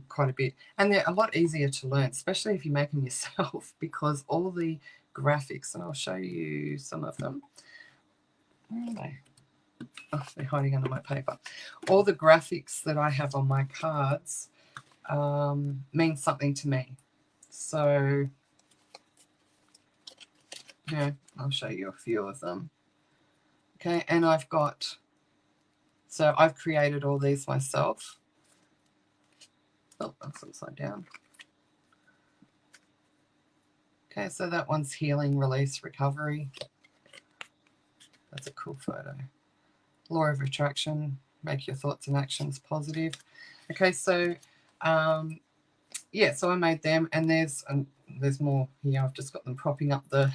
quite a bit, and they're a lot easier to learn, especially if you make them yourself, because all the graphics, and I'll show you some of them. Where are they? Oh, they're hiding under my paper. All the graphics that I have on my cards mean something to me. So, yeah, I'll show you a few of them. Okay, and I've created all these myself. Oh, that's upside down. Okay, so that one's healing, release, recovery. That's a cool photo. Law of attraction, make your thoughts and actions positive. Okay, so yeah, so I made them, and there's more here. I've just got them propping up the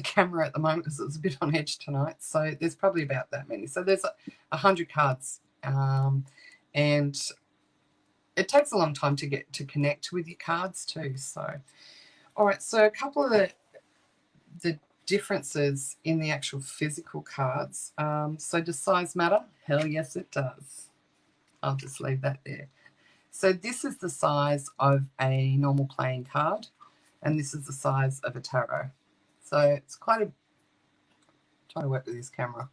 camera at the moment because it's a bit on edge tonight. So there's probably about that many. So there's 100 cards, and it takes a long time to get to connect with your cards too. So, all right. So a couple of the differences in the actual physical cards. So does size matter? Hell yes, it does. I'll just leave that there. So this is the size of a normal playing card, and this is the size of a tarot. So it's quite a, trying to work with this camera,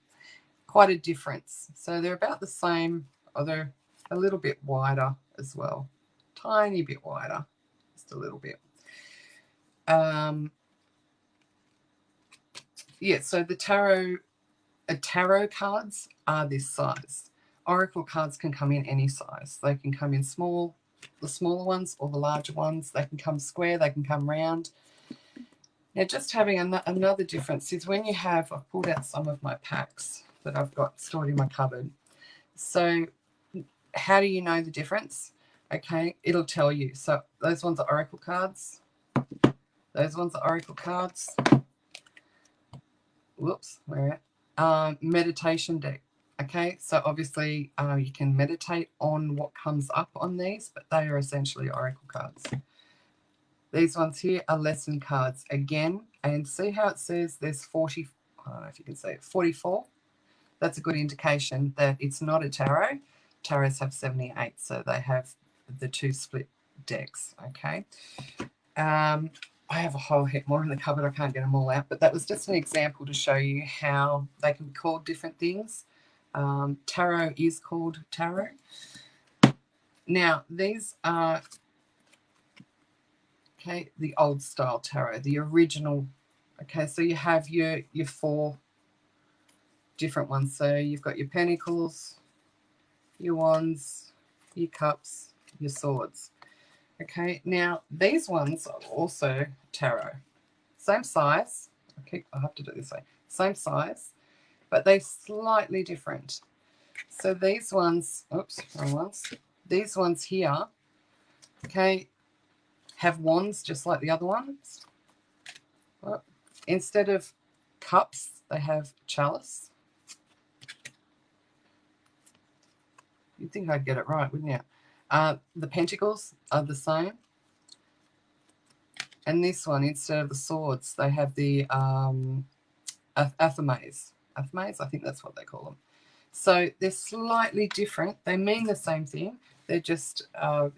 quite a difference. So they're about the same, or they're a little bit wider as well. Tiny bit wider, just a little bit. Yeah, so the tarot cards are this size. Oracle cards can come in any size. They can come in small, the smaller ones, or the larger ones. They can come square, they can come round. Now, just having another difference is when you have, I've pulled out some of my packs that I've got stored in my cupboard. So how do you know the difference? Okay, it'll tell you. So those ones are Oracle cards. Those ones are Oracle cards. Whoops, where at? Meditation deck. Okay, so obviously you can meditate on what comes up on these, but they are essentially Oracle cards. These ones here are lesson cards again, and see how it says there's 40, I don't know if you can see it, 44. That's a good indication that it's not a tarot. Tarots have 78, so they have the two split decks, okay? I have a whole heap more in the cupboard. I can't get them all out, but that was just an example to show you how they can be called different things. Tarot is called tarot. Now, these are, okay, the old style tarot, the original. Okay, so you have your four different ones. So you've got your pentacles, your wands, your cups, your swords. Okay, now these ones are also tarot. Same size. Okay, I have to do it this way. Same size, but they're slightly different. So these ones, oops, wrong ones. These ones here, okay, have wands just like the other ones. Well, instead of cups, they have chalice. You'd think I'd get it right, wouldn't you? The pentacles are the same. And this one, instead of the swords, they have the athames. Athames, I think that's what they call them. So they're slightly different. They mean the same thing. They're just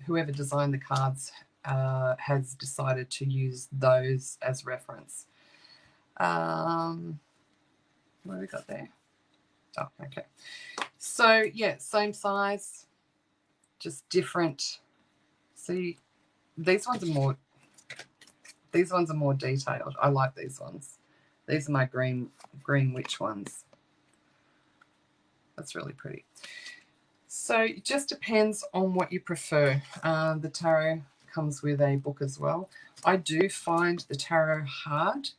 whoever designed the cards has decided to use those as reference. What have we got there? Oh, okay. So yeah, same size, just different. See, these ones are more detailed. I like these ones. These are my green witch ones. That's really pretty. So it just depends on what you prefer. The tarot comes with a book as well. I do find the tarot hard.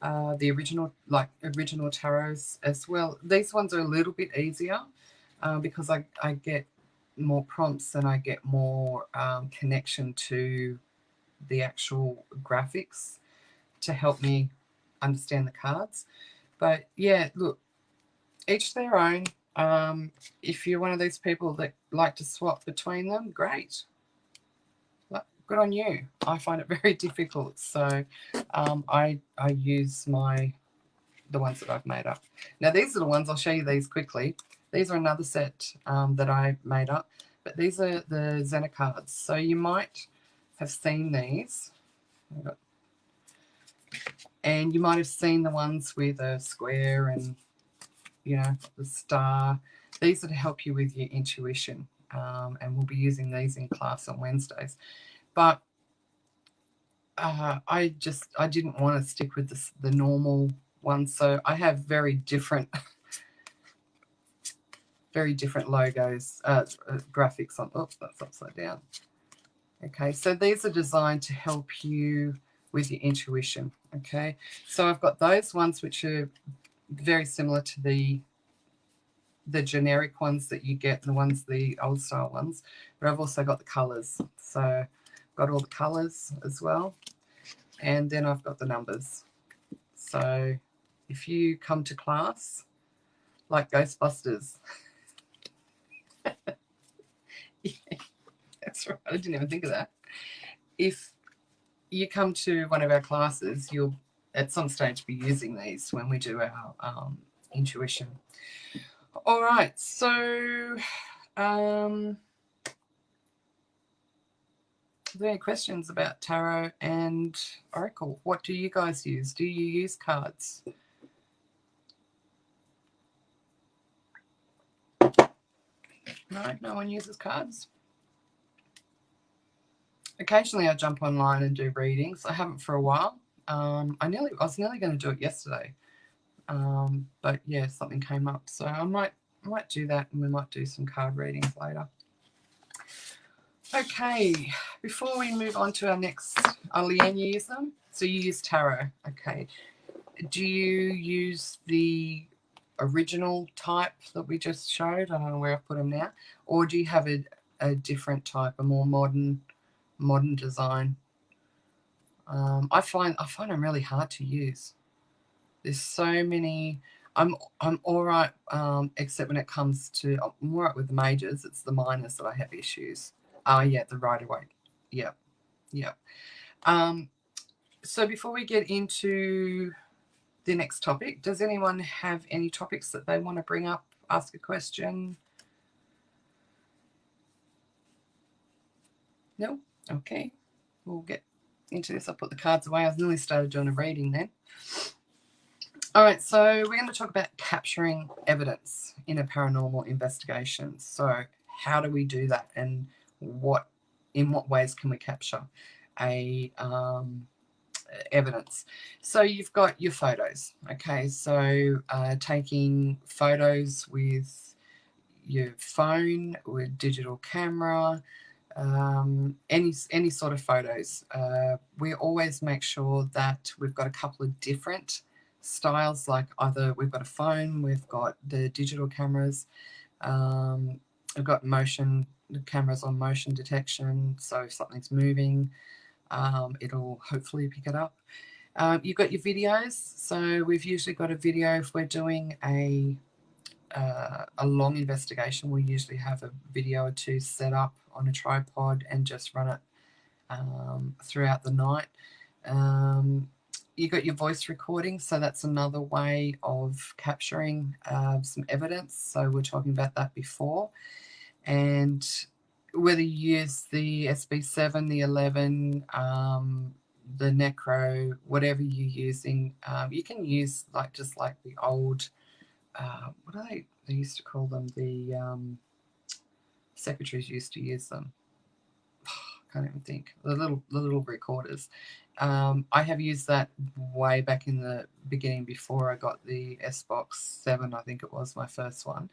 The original tarots as well. These ones are a little bit easier because I get more prompts and I get more connection to the actual graphics to help me understand the cards. But yeah, look, each their own. If you're one of those people that like to swap between them, great. Good on you. I find it very difficult. So I use my the ones that I've made up. Now these are the ones, I'll show you these quickly. These are another set that I made up, but these are the Zener cards. So you might have seen these, and you might have seen the ones with a square and, you know, the star. These are to help you with your intuition, and we'll be using these in class on Wednesdays. But I didn't want to stick with the normal ones, so I have very different logos, graphics on. Oops, that's upside down. Okay, so these are designed to help you with your intuition. Okay, so I've got those ones which are very similar to the generic ones that you get, the old style ones, but I've also got the colors. So I've got all the colors as well, and then I've got the numbers. So if you come to class like Ghostbusters, yeah, that's right, I didn't even think of that. If you come to one of our classes, you'll at some stage be using these when we do our intuition. All right, so are there any questions about tarot and oracle? What do you guys use? Do you use cards? No one uses cards. Occasionally I jump online and do readings. I haven't for a while. I was nearly going to do it yesterday, but yeah, something came up, so I might do that, and we might do some card readings later. Okay, before we move on to our next, Leanne, you use them? So you use tarot. Okay. Do you use the original type that we just showed? I don't know where I put them now. Or do you have a different type, a more modern design? I find them really hard to use. There's so many. I'm all right, except when it comes to, I'm all right with the majors. It's the minors that I have issues. Yeah, the Rider-Waite. Yep. So before we get into the next topic, does anyone have any topics that they want to bring up, ask a question? No? Okay. We'll get into this. I'll put the cards away. I was nearly started doing a reading then. All right, so we're going to talk about capturing evidence in a paranormal investigation. So how do we do that, and in what ways can we capture evidence? So you've got your photos. Okay, so taking photos with your phone, with digital camera, any sort of photos. We always make sure that we've got a couple of different styles, like either we've got a phone, we've got the digital cameras, we've got cameras on motion detection, so if something's moving, it'll hopefully pick it up. You've got your videos, so we've usually got a video. If we're doing a long investigation, we usually have a video or two set up on a tripod and just run it throughout the night. You got your voice recording, so that's another way of capturing some evidence. So we're talking about that before. And whether you use the SB7, the 11, the Necro, whatever you're using, you can use just like the old, what are they used to call them? The secretaries used to use them. I can't even think. The little recorders. I have used that way back in the beginning before I got the S-Box 7, I think it was my first one.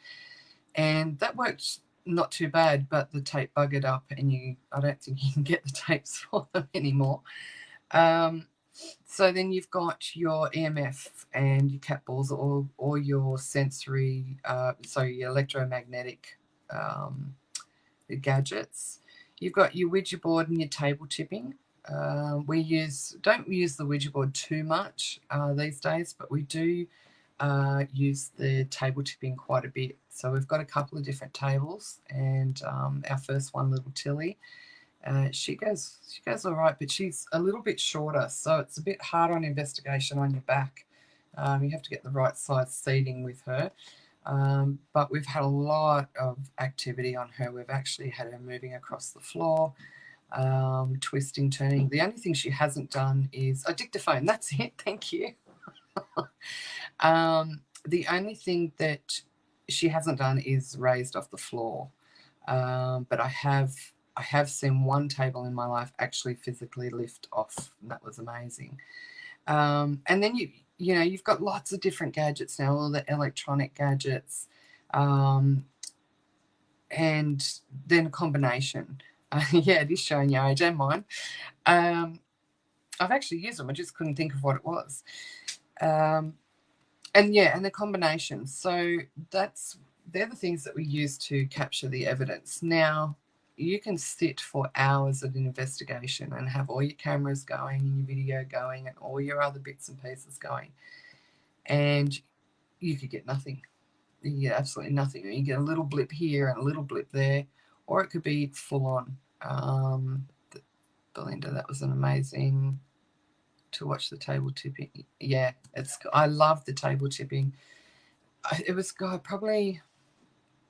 And that worked not too bad, but the tape buggered up, and I don't think you can get the tapes for them anymore. So then you've got your EMF and your cat balls, or your sensory, so your electromagnetic gadgets. You've got your Ouija board and your table tipping. We don't use the Ouija board too much these days, but we do use the table tipping quite a bit. So we've got a couple of different tables, and our first one, little Tilly, she goes all right, but she's a little bit shorter, so it's a bit hard on investigation on your back. You have to get the right size seating with her. But we've had a lot of activity on her. We've actually had her moving across the floor, twisting, turning. The only thing she hasn't done is a dictaphone. That's it. Thank you. The only thing that she hasn't done is raised off the floor. But I have seen one table in my life actually physically lift off, and that was amazing. And then you've got lots of different gadgets now, all the electronic gadgets, and then a combination. Yeah, it is showing your age and mine. I've actually used them. I just couldn't think of what it was. And the combination. So they're the things that we use to capture the evidence. Now, you can sit for hours at an investigation and have all your cameras going and your video going and all your other bits and pieces going, and you could get nothing. You get absolutely nothing. You get a little blip here and a little blip there, or it could be full on. Belinda, that was an amazing to watch the table tipping. Yeah, I love the table tipping. It was probably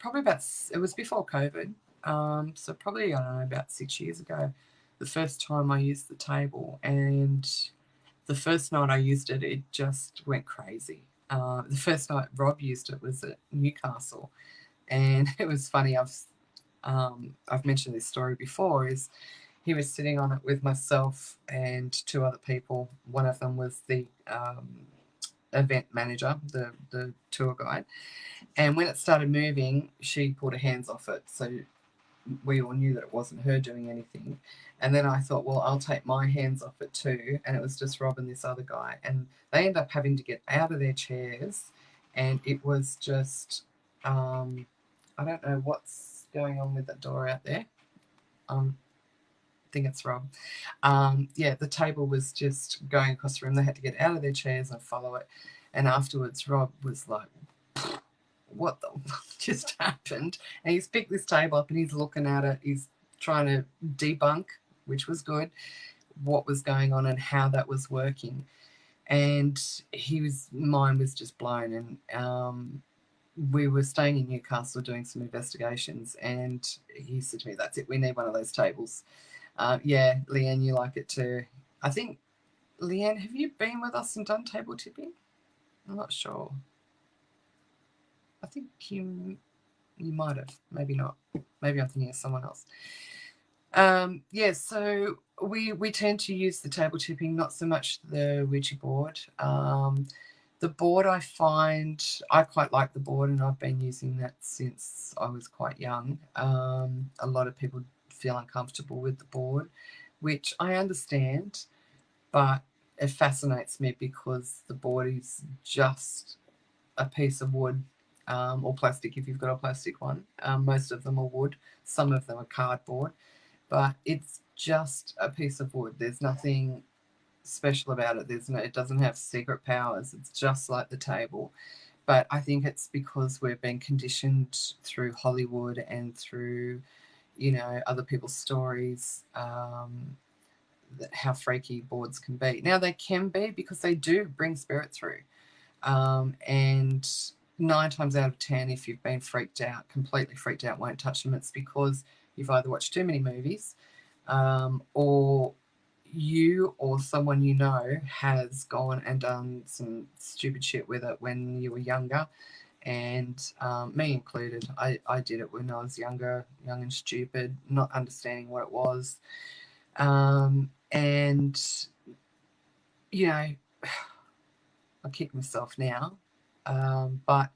about, it was before COVID, so probably, I don't know, about 6 years ago, the first time I used the table, and the first night I used it, it just went crazy. The first night Rob used it was at Newcastle, and it was funny. I've mentioned this story before. Is he was sitting on it with myself and two other people. One of them was the event manager, the tour guide. And when it started moving, she pulled her hands off it. So we all knew that it wasn't her doing anything. And then I thought, well, I'll take my hands off it too. And it was just Rob and this other guy. And they ended up having to get out of their chairs. And it was just, I don't know what's going on with that door out there. I think it's Rob. The table was just going across the room. They had to get out of their chairs and follow it. And afterwards, Rob was like, what the just happened? And he's picked this table up and he's looking at it. He's trying to debunk, which was good, what was going on and how that was working. And his mind was just blown. And we were staying in Newcastle doing some investigations, and he said to me, that's it, we need one of those tables. Yeah, Leanne, you like it too. I think, Leanne, have you been with us and done table tipping? I'm not sure. I think you might have, maybe not. Maybe I'm thinking of someone else. So we tend to use the table tipping, not so much the Ouija board. The board, I find, I quite like the board, and I've been using that since I was quite young. A lot of people feel uncomfortable with the board, which I understand, but it fascinates me because the board is just a piece of wood, or plastic if you've got a plastic one. Most of them are wood. Some of them are cardboard. But it's just a piece of wood. There's nothing special about it. It doesn't have secret powers. It's just like the table. But I think it's because we've been conditioned through Hollywood and through, other people's stories, how freaky boards can be. Now, they can be because they do bring spirit through. And 9 times out of 10, if you've been completely freaked out, won't touch them, it's because you've either watched too many movies, or you or someone you know has gone and done some stupid shit with it when you were younger. And me included, I did it when I was younger, young and stupid, not understanding what it was. And, I kick myself now. But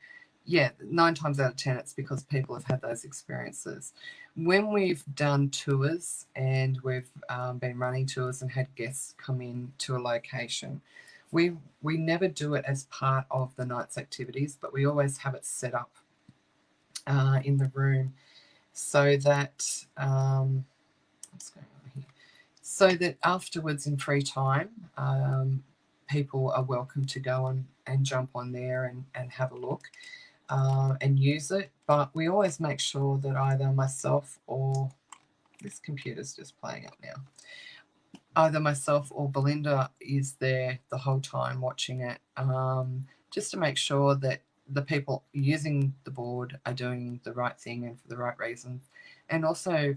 yeah, 9 times out of 10, it's because people have had those experiences. When we've done tours and we've been running tours and had guests come in to a location, we never do it as part of the night's activities, but we always have it set up in the room so that what's going on here? So that afterwards in free time, people are welcome to go on and jump on there and have a look and use it. But we always make sure that either myself or this computer's just playing up now. either myself or Belinda is there the whole time watching it, just to make sure that the people using the board are doing the right thing and for the right reasons. And also,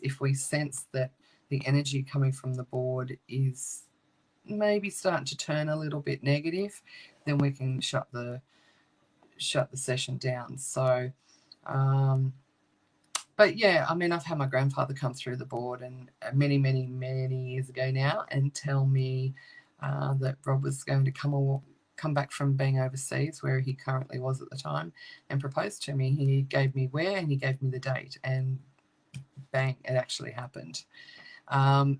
if we sense that the energy coming from the board is maybe starting to turn a little bit negative, then we can shut the session down. So, but yeah, I mean, I've had my grandfather come through the board and many, many, many years ago now, and tell me that Rob was going to come back from being overseas, where he currently was at the time, and proposed to me. He gave me where and he gave me the date, and bang, it actually happened.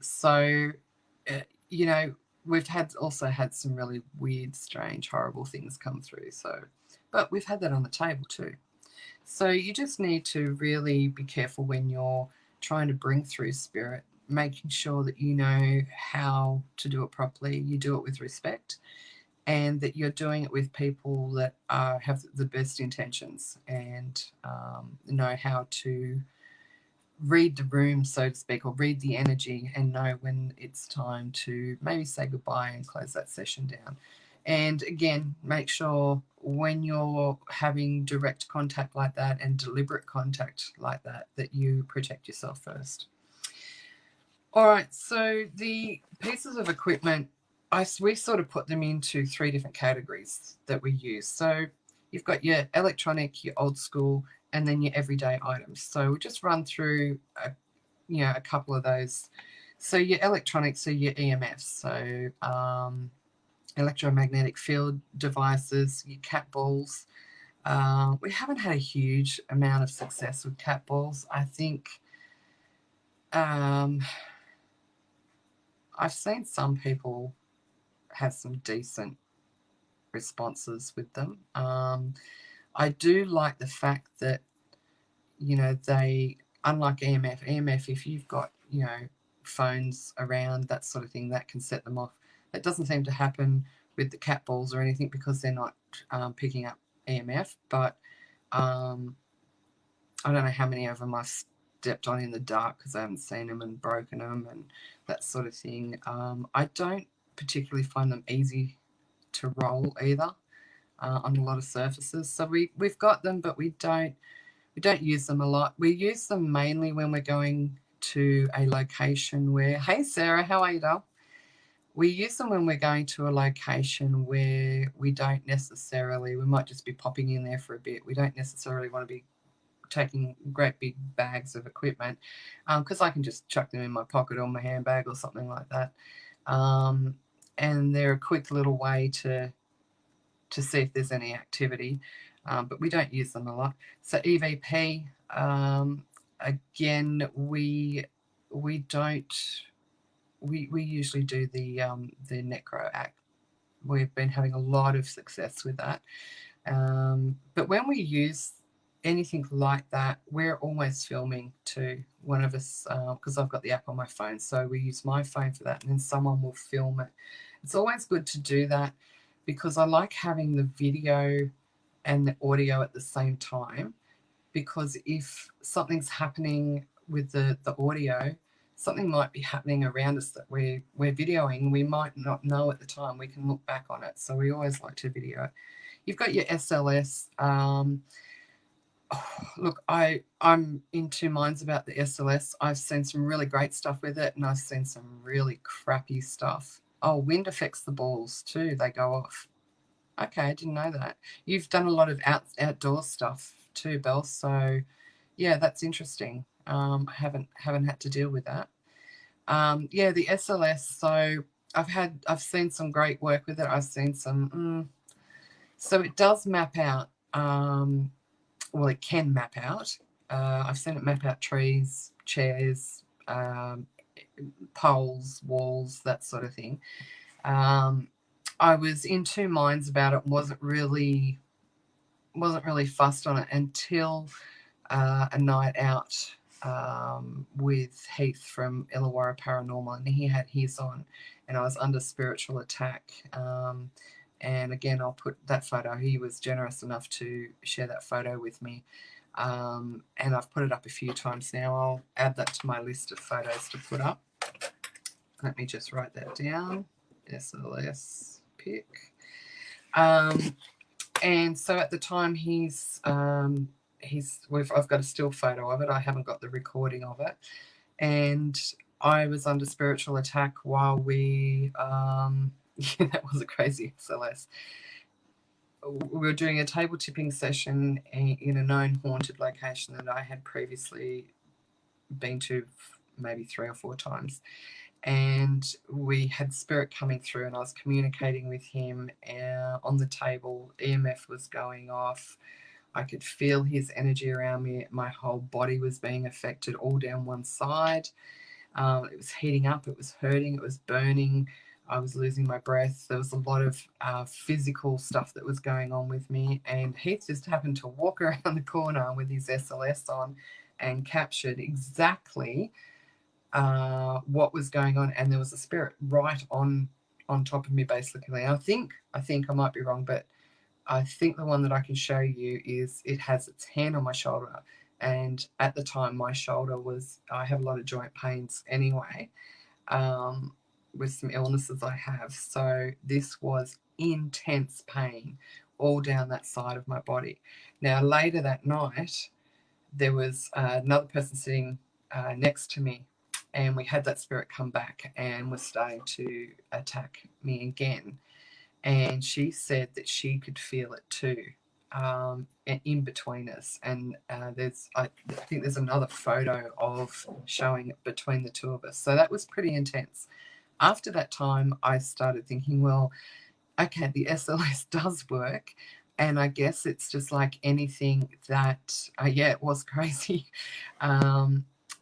So, you know, we've also had some really weird, strange, horrible things come through. So, but we've had that on the table too. So you just need to really be careful when you're trying to bring through spirit, making sure that you know how to do it properly, you do it with respect, and that you're doing it with people that have the best intentions and know how to read the room, so to speak, or read the energy and know when it's time to maybe say goodbye and close that session down. And again, make sure when you're having direct contact like that and deliberate contact like that, that you protect yourself first. All right, so the pieces of equipment, we sort of put them into 3 different categories that we use. So you've got your electronic, your old school, and then your everyday items. So we'll just run through a couple of those. So your electronics are your EMFs, so electromagnetic field devices, your cat balls. We haven't had a huge amount of success with cat balls. I think I've seen some people have some decent responses with them. I do like the fact that, they, unlike EMF, if you've got, phones around, that sort of thing, that can set them off. That doesn't seem to happen with the cat balls or anything because they're not picking up EMF, but I don't know how many of them I've stepped on in the dark because I haven't seen them and broken them and that sort of thing. I don't particularly find them easy to roll either on a lot of surfaces. So we've got them, but we don't use them a lot. We use them mainly when we're going to a location where, hey Sarah, how are you, doll? We use them when we're going to a location where we might just be popping in there for a bit. We don't necessarily want to be taking great big bags of equipment because I can just chuck them in my pocket or my handbag or something like that. And they're a quick little way to see if there's any activity, but we don't use them a lot. So EVP, again, we usually do the Necro act. We've been having a lot of success with that. But when we use anything like that, we're always filming too. One of us, because I've got the app on my phone, so we use my phone for that, and then someone will film it. It's always good to do that because I like having the video and the audio at the same time, because if something's happening with the audio, something might be happening around us that we're videoing. We might not know at the time. We can look back on it. So we always like to video it. You've got your SLS. Look, I'm in 2 minds about the SLS. I've seen some really great stuff with it, and I've seen some really crappy stuff. Oh, wind affects the balls too. They go off. Okay, I didn't know that. You've done a lot of outdoor stuff too, Belle. So yeah, that's interesting. I haven't had to deal with that. Yeah, the SLS. So I've seen some great work with it. I've seen some. So it does map out. Well, it can map out. I've seen it map out trees, chairs, poles, walls, that sort of thing. I was in 2 minds about it. wasn't really fussed on it until a night out with Heath from Illawarra Paranormal, and he had his on, and I was under spiritual attack. And again, I'll put that photo. He was generous enough to share that photo with me. And I've put it up a few times now. I'll add that to my list of photos to put up. Let me just write that down. SLS pick. And so at the time I've got a still photo of it. I haven't got the recording of it. And I was under spiritual attack while we that was a crazy SLS. We were doing a table tipping session in a known haunted location that I had previously been to maybe 3 or 4 times. And we had spirit coming through, and I was communicating with him on the table. EMF was going off. I could feel his energy around me. My whole body was being affected, all down one side. It was heating up. It was hurting. It was burning. I was losing my breath. There was a lot of physical stuff that was going on with me. And Heath just happened to walk around the corner with his SLS on and captured exactly what was going on, and there was a spirit right on top of me, basically. I think I might be wrong, but I think the one that I can show you is it has its hand on my shoulder, and at the time my shoulder I have a lot of joint pains anyway, with some illnesses I have, so this was intense pain all down that side of my body. Now later that night there was another person sitting next to me, and we had that spirit come back and was starting to attack me again. And she said that she could feel it too, in between us. And I think there's another photo of showing it between the two of us. So that was pretty intense. After that time, I started thinking, well, okay, the SLS does work. And I guess it's just like anything that, it was crazy.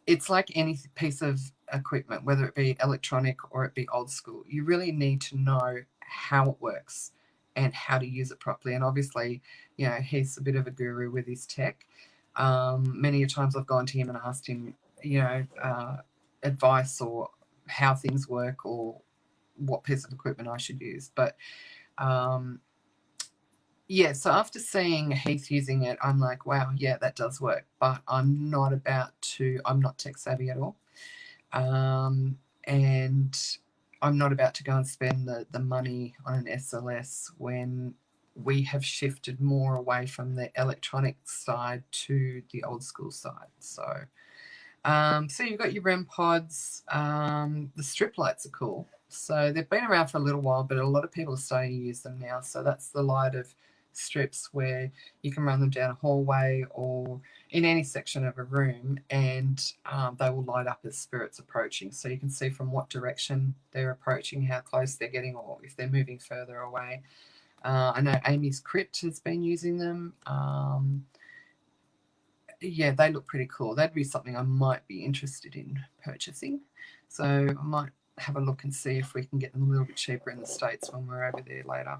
It's like any piece of equipment, whether it be electronic or it be old school. You really need to know how it works and how to use it properly. And obviously, he's a bit of a guru with his tech. Many a times I've gone to him and asked him, advice or how things work or what piece of equipment I should use. But so after seeing Heath using it, I'm like, wow, yeah, that does work. But I'm not tech savvy at all. And I'm not about to go and spend the money on an SLS when we have shifted more away from the electronic side to the old school side. So you've got your REM pods. The strip lights are cool. So they've been around for a little while, but a lot of people are starting to use them now. So that's the light of strips where you can run them down a hallway or in any section of a room, and they will light up as spirits approaching. So you can see from what direction they're approaching, how close they're getting, or if they're moving further away. I know Amy's Crypt has been using them. They look pretty cool. That'd be something I might be interested in purchasing. So I might have a look and see if we can get them a little bit cheaper in the States when we're over there later.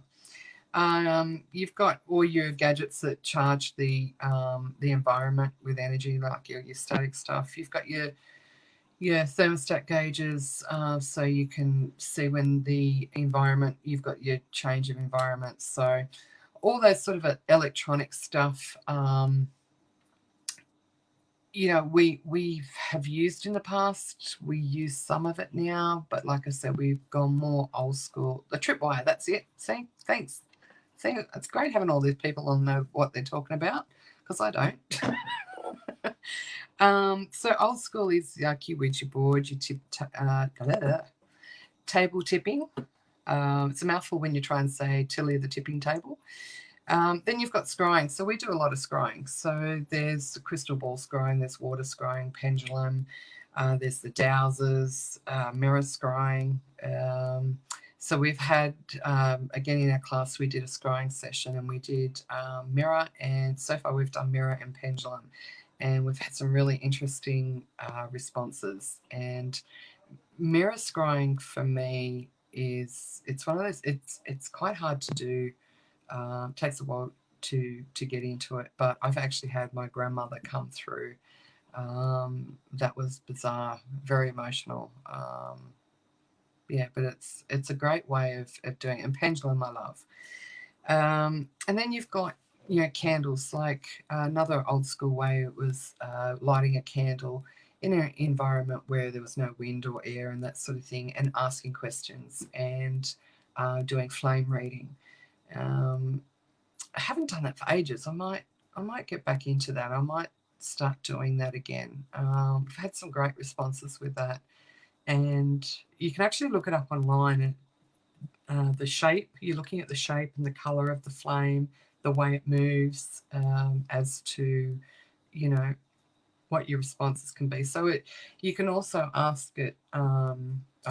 You've got all your gadgets that charge the environment with energy, like your static stuff. You've got your thermostat gauges, so you can see when the environment, you've got your change of environment. So all those sort of electronic stuff, we have used in the past. We use some of it now, but like I said, we've gone more old school. The tripwire, that's it. See, thanks. See, it's great having all these people on know what they're talking about, because I don't. So old school is like your Ouija board, your table tipping. It's a mouthful when you try and say Tilly the tipping table. Then you've got scrying. So we do a lot of scrying. So there's crystal ball scrying, there's water scrying, pendulum, there's the dowsers, mirror scrying. So we've had, again in our class, we did a scrying session and we did mirror, and so far we've done mirror and pendulum. And we've had some really interesting responses. And mirror scrying for me it's one of those, it's quite hard to do. Takes a while to get into it, but I've actually had my grandmother come through. That was bizarre, very emotional. But it's a great way of doing it. And pendulum I love. And then you've got candles, like another old school way. It was lighting a candle in an environment where there was no wind or air and that sort of thing, and asking questions and doing flame reading. I haven't done that for ages. I might get back into that. I might start doing that again. I've had some great responses with that, and you can actually look it up online. And the shape, you're looking at the shape and the color of the flame, the way it moves, as to, you know, what your responses can be. So you can also ask it. I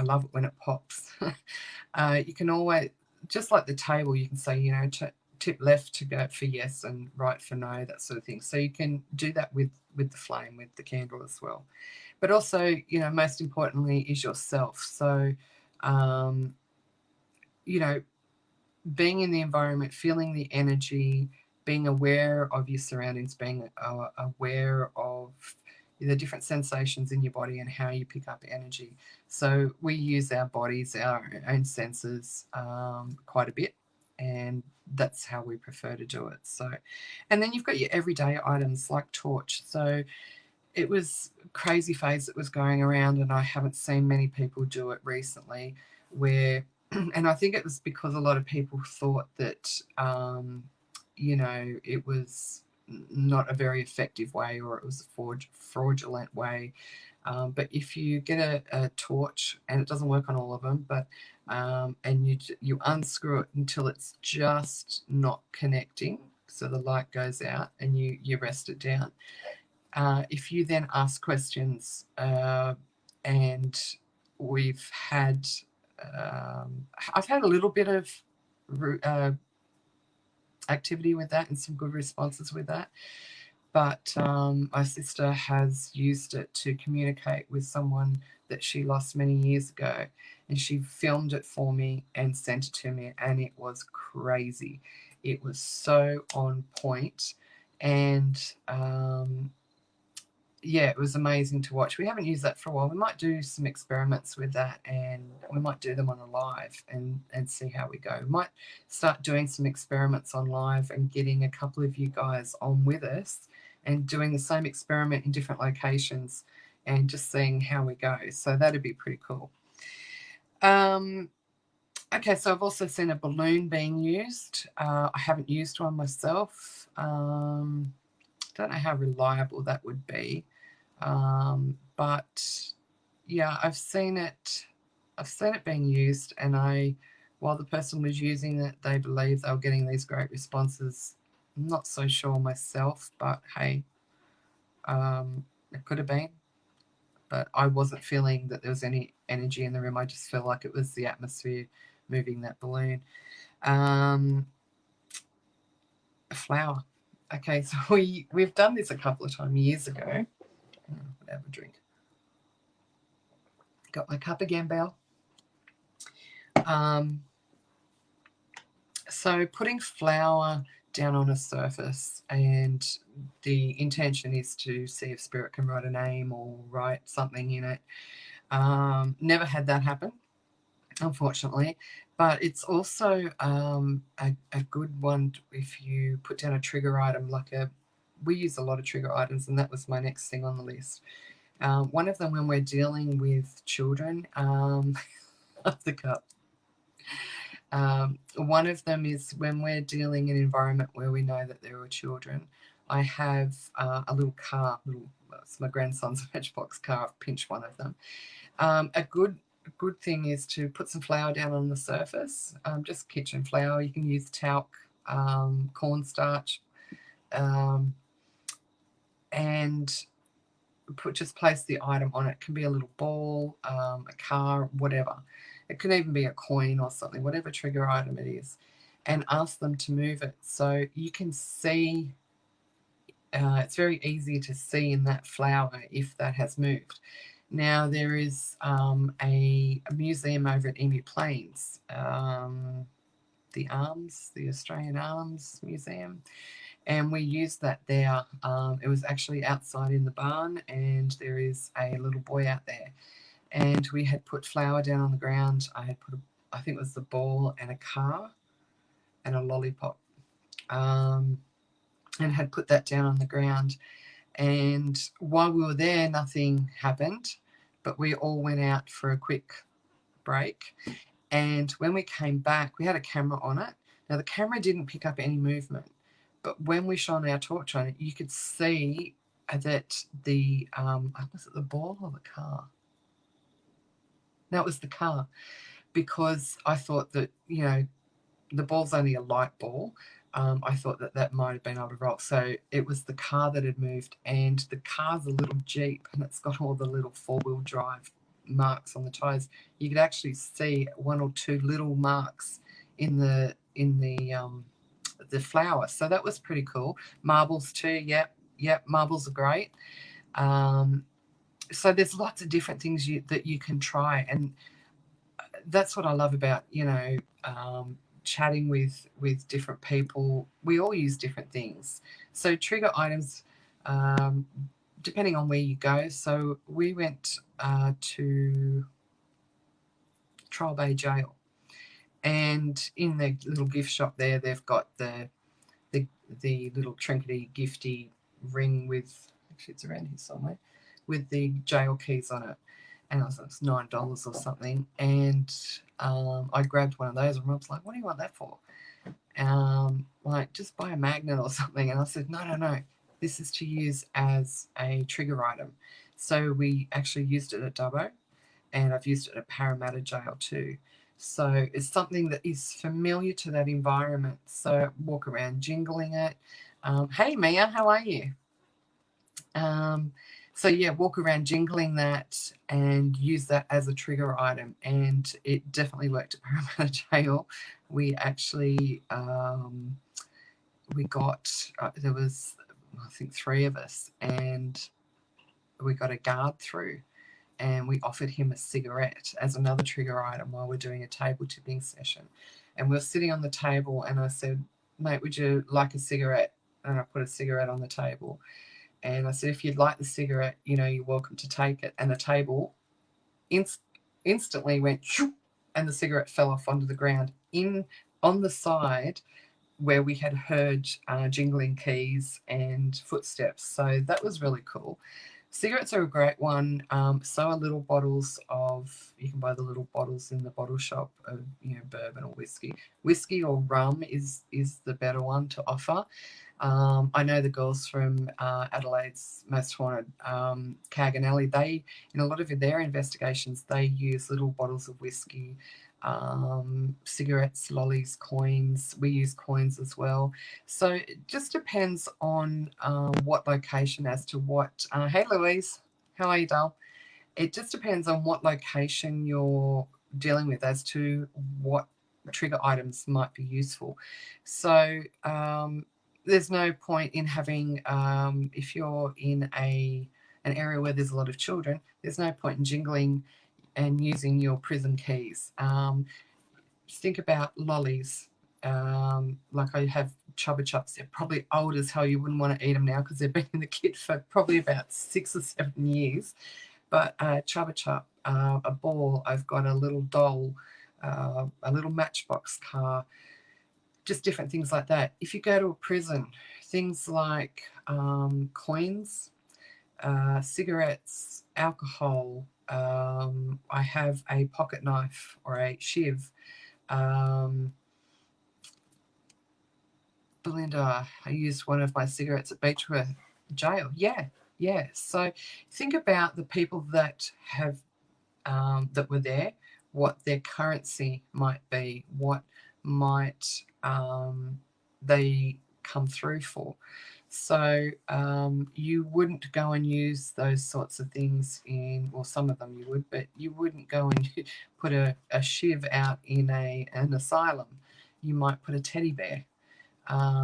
love it when it pops. You can always, just like the table, you can say, tip left to go for yes and right for no, that sort of thing. So you can do that with the flame, with the candle as well. But also, most importantly is yourself. So, you know, being in the environment, feeling the energy, being aware of your surroundings, being aware of the different sensations in your body and how you pick up energy. So we use our bodies, our own senses, quite a bit, and that's how we prefer to do it. So, and then you've got your everyday items like torch. So it was a crazy phase that was going around, and I haven't seen many people do it recently, where and I think it was because a lot of people thought that it was not a very effective way, or it was a fraudulent way. But if you get a torch, and it doesn't work on all of them, but and you unscrew it until it's just not connecting, so the light goes out, and you rest it down. If you then ask questions, and we've had, I've had a little bit of uh, activity with that and some good responses with that. But my sister has used it to communicate with someone that she lost many years ago, and she filmed it for me and sent it to me, and it was crazy. It was so on point, and yeah, it was amazing to watch. We haven't used that for a while. We might do some experiments with that, and we might do them on a live and see how we go. We might start doing some experiments on live and getting a couple of you guys on with us and doing the same experiment in different locations and just seeing how we go. So that'd be pretty cool. Okay, so I've also seen a balloon being used. I haven't used one myself. Don't know how reliable that would be. But yeah, I've seen it being used, and while the person was using it, they believed they were getting these great responses. I'm not so sure myself, but hey, it could have been. But I wasn't feeling that there was any energy in the room. I just felt like it was the atmosphere moving that balloon. A flower. Okay, so we've done this a couple of times years ago. Have a drink. Got my cup again, Belle. So putting flour down on a surface, and the intention is to see if spirit can write a name or write something in it. Never had that happen, unfortunately, but it's also a good one if you put down a trigger item. We use a lot of trigger items, and that was my next thing on the list. One of them, when we're dealing with children, of the cup. One of them is when we're dealing in an environment where we know that there are children. I have a little car, it's my grandson's Matchbox car. I've pinched one of them. A good thing is to put some flour down on the surface, just kitchen flour. You can use talc, cornstarch, and just place the item on it. It can be a little ball, a car, whatever. It can even be a coin or something, whatever trigger item it is, and ask them to move it. So you can see, it's very easy to see in that flower if that has moved. Now, there is a museum over at Emu Plains, the Australian Arms Museum, and we used that there. It was actually outside in the barn, and there is a little boy out there. And we had put flour down on the ground. I had put, I think it was the ball and a car and a lollipop, and had put that down on the ground. And while we were there, nothing happened, but we all went out for a quick break. And when we came back, we had a camera on it. Now, the camera didn't pick up any movement, but when we shone our torch on it, you could see that the, was it the ball or the car? No, it was the car, because I thought that, the ball's only a light ball. I thought that might have been able to roll. So it was the car that had moved, and the car's a little Jeep, and it's got all the little four-wheel drive marks on the tires. You could actually see one or two little marks in the flower. So that was pretty cool. Marbles too. Yep. Marbles are great. So there's lots of different things that you can try, and that's what I love about chatting with different people. We all use different things. So trigger items, depending on where you go. So we went to Trial Bay Jail, and in the little gift shop there, they've got the little trinkety gifty ring with, actually it's around here somewhere, with the jail keys on it. And I was like, it's $9 or something. And I grabbed one of those, and Rob's like, what do you want that for? Like, just buy a magnet or something. And I said, no, this is to use as a trigger item. So we actually used it at Dubbo, and I've used it at Parramatta Jail too. So it's something that is familiar to that environment. So walk around jingling it. Hey, Mia, how are you? So yeah, walk around jingling that and use that as a trigger item. And it definitely worked at Parramatta Jail. We actually, we got, there was, I think, 3 of us, and we got a guard through, and we offered him a cigarette as another trigger item while we're doing a table tipping session. And we were sitting on the table, and I said, mate, would you like a cigarette? And I put a cigarette on the table. And I said, if you'd like the cigarette, you're welcome to take it. And the table instantly went, shoo, and the cigarette fell off onto the ground on the side where we had heard jingling keys and footsteps. So that was really cool. Cigarettes are a great one. So are little bottles of, you can buy the little bottles in the bottle shop of, bourbon or whiskey. Whiskey or rum is the better one to offer. I know the girls from Adelaide's Most Haunted, Kaganelli, they, in a lot of their investigations, they use little bottles of whiskey, cigarettes, lollies, coins. We use coins as well. So it just depends on what location as to what... hey, Louise. How are you, doll? It just depends on what location you're dealing with as to what trigger items might be useful. So... there's no point in having, if you're in an area where there's a lot of children, there's no point in jingling and using your prison keys. Think about lollies. Like I have Chubba Chups. They're probably old as hell. You wouldn't want to eat them now because they've been in the kit for probably about 6 or 7 years. But Chubba Chup, a ball, I've got a little doll, a little matchbox car, just different things like that. If you go to a prison, things like coins, cigarettes, alcohol. I have a pocket knife or a shiv. Belinda, I used one of my cigarettes at Beechworth Jail. Yeah. So think about the people that have that were there, what their currency might be, what might they come through for. So you wouldn't go and use those sorts of things in, well, some of them you would, but you wouldn't go and put a shiv out in an asylum. You might put a teddy bear.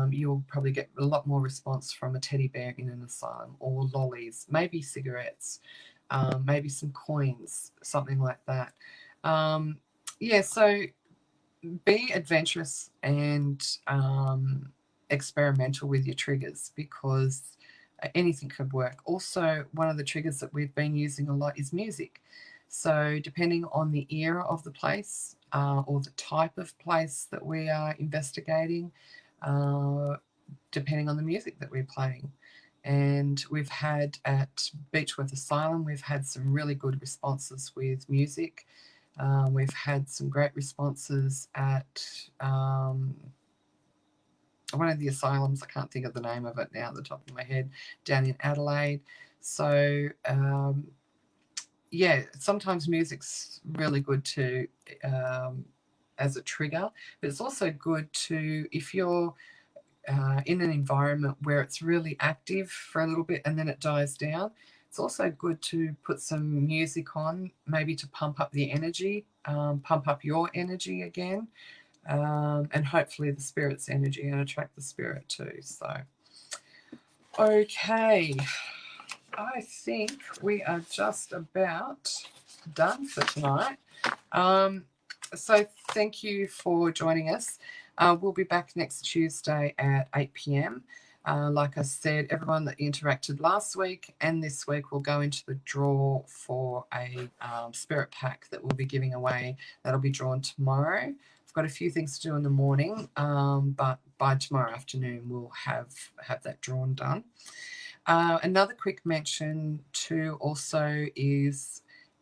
You'll probably get a lot more response from a teddy bear in an asylum, or lollies, maybe cigarettes, maybe some coins, something like that. So be adventurous and experimental with your triggers, because anything could work. Also, one of the triggers that we've been using a lot is music. So depending on the era of the place or the type of place that we are investigating, depending on the music that we're playing, And we've had at Beechworth Asylum, we've had some really good responses with music. We've had some great responses at one of the asylums. I can't think of the name of it now at the top of my head, down in Adelaide. So yeah, sometimes music's really good to as a trigger, but it's also good to, if you're in an environment where it's really active for a little bit and then it dies down, it's also good to put some music on, maybe to pump up the energy, pump up your energy again, and hopefully the spirit's energy, and attract the spirit too. So, okay, I think we are just about done for tonight. So thank you for joining us. We'll be back next Tuesday at 8 p.m. Like I said, everyone that interacted last week and this week will go into the draw for a spirit pack that we'll be giving away. That'll be drawn tomorrow. I've got a few things to do in the morning, but by tomorrow afternoon we'll have that drawn done. Another quick mention too also is,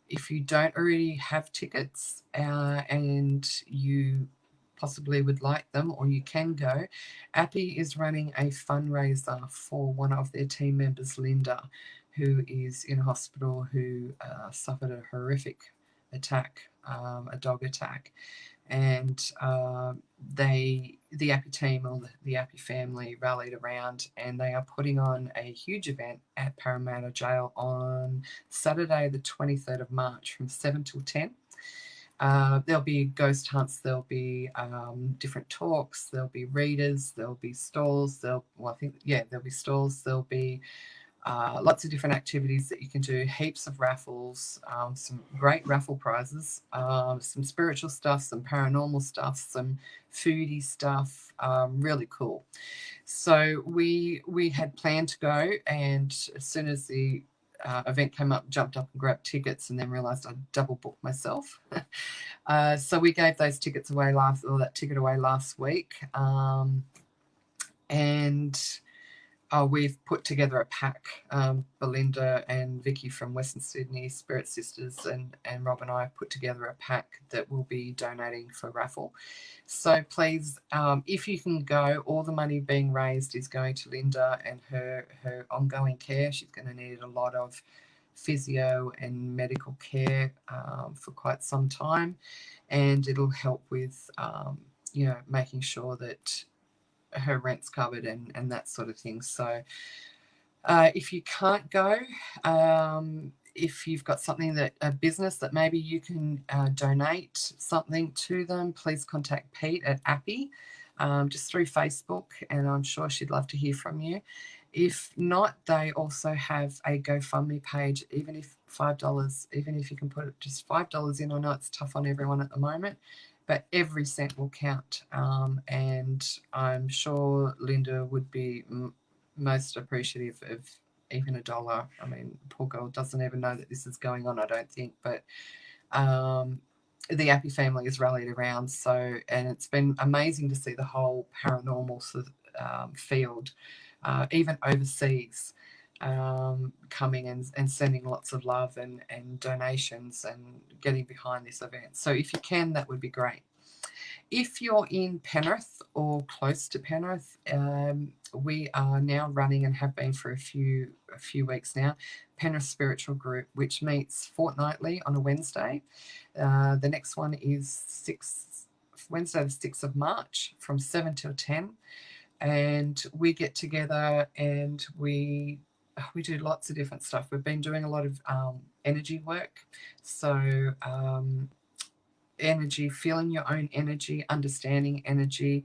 if you don't already have tickets and you possibly would like them, or you can go, Appy is running a fundraiser for one of their team members, Linda, who is in hospital, who suffered a horrific attack, a dog attack. And the Appy team, or the Appy family, rallied around, and they are putting on a huge event at Parramatta Jail on Saturday the 23rd of March from 7 till 10. There'll be ghost hunts, there'll be different talks, there'll be readers, there'll be stalls, there'll be stalls, there'll be lots of different activities that you can do, heaps of raffles, some great raffle prizes, some spiritual stuff, some paranormal stuff, some foodie stuff, really cool. So we had planned to go, and as soon as the event came up, jumped up and grabbed tickets, and then realised I'd double booked myself. So we gave those tickets away that ticket away last week, and we've put together a pack. Belinda and Vicky from Western Sydney Spirit Sisters and Rob and I have put together a pack that we'll be donating for raffle. So please, if you can go, all the money being raised is going to Linda and her ongoing care. She's going to need a lot of physio and medical care for quite some time, and it'll help with making sure that her rent's covered and that sort of thing. So if you can't go, if you've got something a business that maybe you can donate something to them, please contact Pete at Appy, just through Facebook, and I'm sure she'd love to hear from you. If not, they also have a GoFundMe page. Even if $5, even if you can put just $5 in, I know it's tough on everyone at the moment, but every cent will count. And I'm sure Linda would be most appreciative of even $1. I mean, poor girl doesn't even know that this is going on, I don't think, but the Appy family has rallied around. So, and it's been amazing to see the whole paranormal field, even overseas, coming and sending lots of love and donations and getting behind this event. So if you can, that would be great. If you're in Penrith or close to Penrith, we are now running, and have been for a few weeks now, Penrith Spiritual Group, which meets fortnightly on a Wednesday. The next one is Wednesday the 6th of March from 7 till 10. And we get together and we do lots of different stuff. We've been doing a lot of energy work. So energy, feeling your own energy, understanding energy,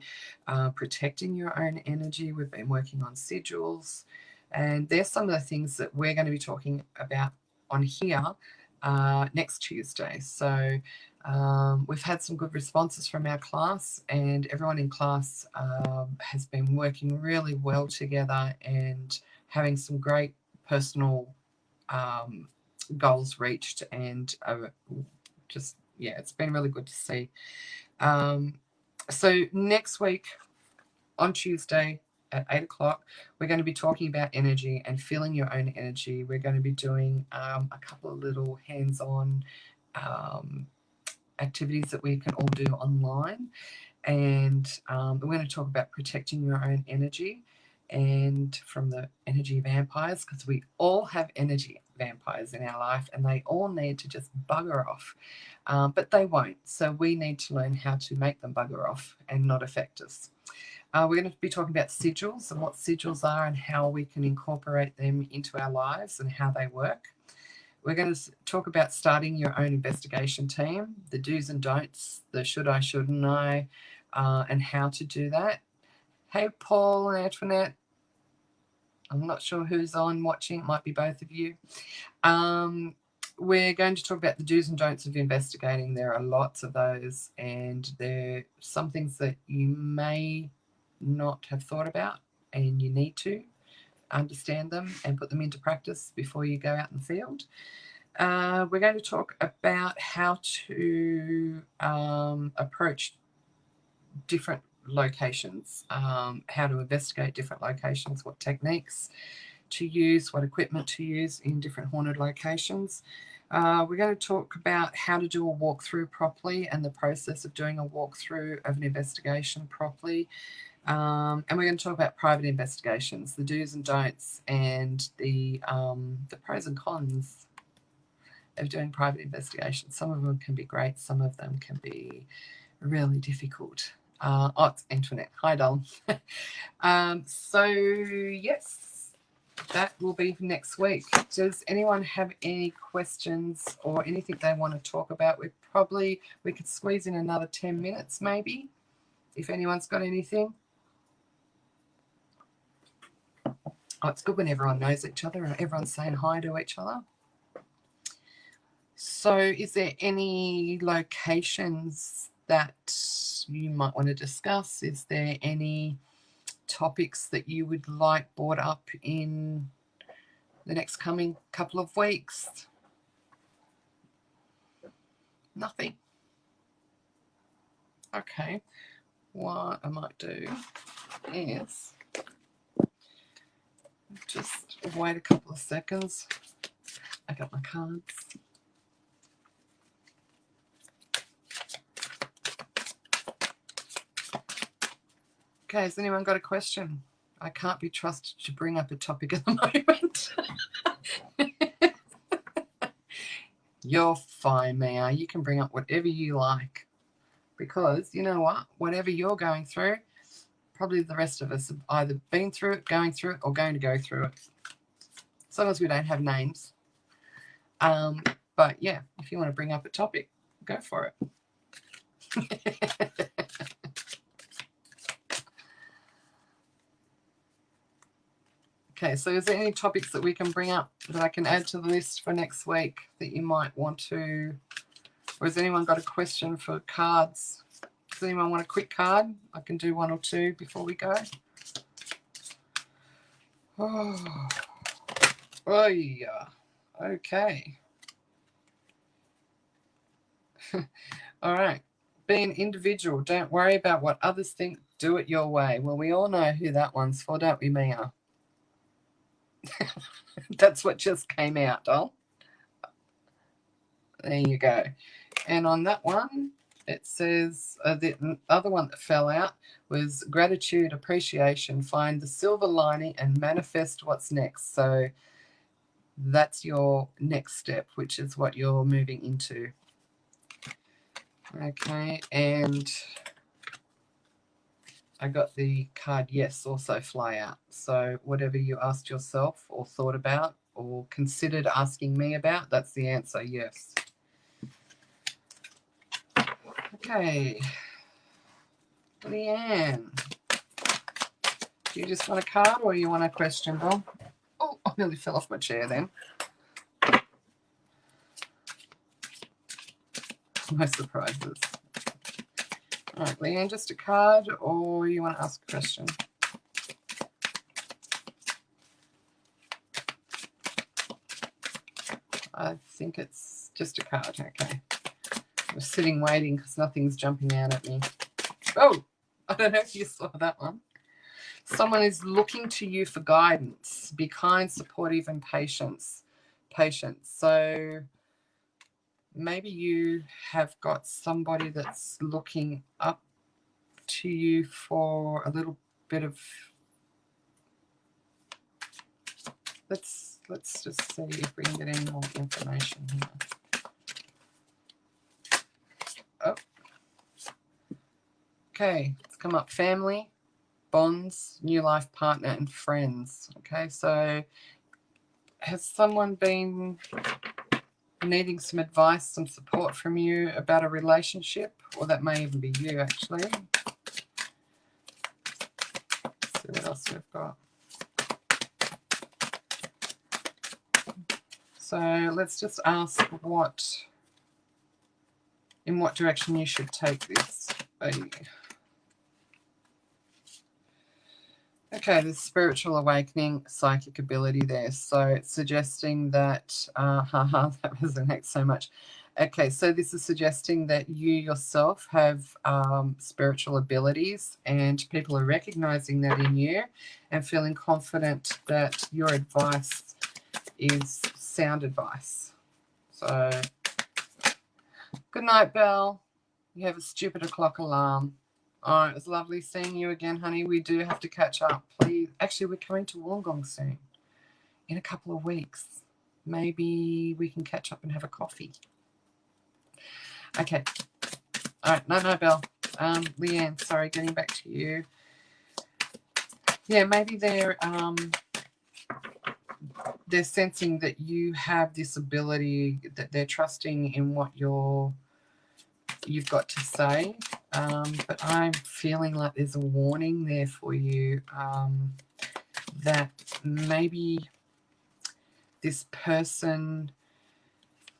protecting your own energy. We've been working on sigils. And there's some of the things that we're going to be talking about on here next Tuesday. So we've had some good responses from our class, and everyone in class has been working really well together and having some great personal goals reached, and it's been really good to see. So next week on Tuesday, at 8 o'clock. We're going to be talking about energy and feeling your own energy. We're going to be doing a couple of little hands-on activities that we can all do online. And we're going to talk about protecting your own energy and from the energy vampires, because we all have energy vampires in our life and they all need to just bugger off, but they won't. So we need to learn how to make them bugger off and not affect us. We're going to be talking about sigils and what sigils are and how we can incorporate them into our lives and how they work. We're going to talk about starting your own investigation team, the do's and don'ts, the should I, shouldn't I, and how to do that. Hey, Paul and Antoinette. I'm not sure who's on watching. It might be both of you. We're going to talk about the do's and don'ts of investigating. There are lots of those, and there are some things that you may not have thought about, and you need to understand them and put them into practice before you go out in the field. We're going to talk about how to approach different locations, how to investigate different locations, what techniques to use, what equipment to use in different haunted locations. We're going to talk about how to do a walkthrough properly and the process of doing a walkthrough of an investigation properly. And we're going to talk about private investigations, the do's and don'ts, and the pros and cons of doing private investigations. Some of them can be great, some of them can be really difficult. It's Antoinette. Hi, doll. So, yes, that will be for next week. Does anyone have any questions or anything they want to talk about? We could squeeze in another 10 minutes maybe, if anyone's got anything. Oh, it's good when everyone knows each other and everyone's saying hi to each other. So is there any locations that you might want to discuss? Is there any topics that you would like brought up in the next coming couple of weeks? Nothing. Okay. What I might do is just wait a couple of seconds. I got my cards. Okay, has anyone got a question? I can't be trusted to bring up a topic at the moment. You're fine, Mia. You can bring up whatever you like. Because, you know what? Whatever you're going through, probably the rest of us have either been through it, going through it, or going to go through it. As long as we don't have names. But, yeah, if you want to bring up a topic, go for it. Okay, so is there any topics that we can bring up that I can add to the list for next week that you might want to, or has anyone got a question for cards? Does anyone want a quick card? I can do one or two before we go. Oh yeah. Okay. All right. Be an individual. Don't worry about what others think. Do it your way. Well, we all know who that one's for, don't we, Mia? That's what just came out, doll. There you go. And on that one, it says the other one that fell out was gratitude, appreciation, find the silver lining and manifest what's next. So that's your next step, which is what you're moving into. Okay, and I got the card yes also fly out. So whatever you asked yourself or thought about or considered asking me about, that's the answer, yes. Okay. Leanne, do you just want a card or you want a question, Bob? Oh, I nearly fell off my chair then. No surprises. All right, Leanne, just a card or you want to ask a question? I think it's just a card, okay. I was sitting waiting because nothing's jumping out at me. Oh, I don't know if you saw that one. Someone is looking to you for guidance. Be kind, supportive, and patient. So maybe you have got somebody that's looking up to you for a little bit of... Let's just see if we can get any more information here. Oh. Okay, it's come up: family, bonds, new life partner, and friends. Okay, so has someone been needing some advice, some support from you about a relationship? Or that may even be you, actually. Let's see what else we've got. So let's just ask in what direction you should take this. Okay, there's spiritual awakening, psychic ability there. So it's suggesting that, that resonates so much. Okay, so this is suggesting that you yourself have spiritual abilities, and people are recognizing that in you and feeling confident that your advice is sound advice. So, good night, Belle. You have a stupid o'clock alarm. Oh, it was lovely seeing you again, honey. We do have to catch up, please. Actually, we're coming to Wollongong soon, in a couple of weeks. Maybe we can catch up and have a coffee. Okay. All right. No, Belle. Leanne, sorry, getting back to you. Yeah, maybe they're sensing that you have this ability, that they're trusting in what you've got to say. But I'm feeling like there's a warning there for you, that maybe this person,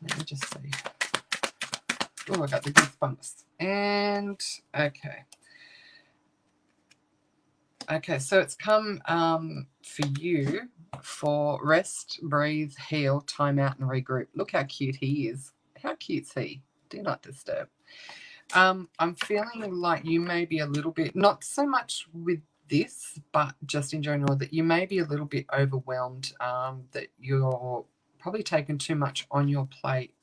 let me just see. Oh, I got the goosebumps. And okay, so it's come for you for rest, breathe, heal, time out, and regroup. Look how cute he is. How cute's he? Do not disturb. I'm feeling like you may be a little bit, not so much with this, but just in general, that you may be a little bit overwhelmed, that you're probably taking too much on your plate.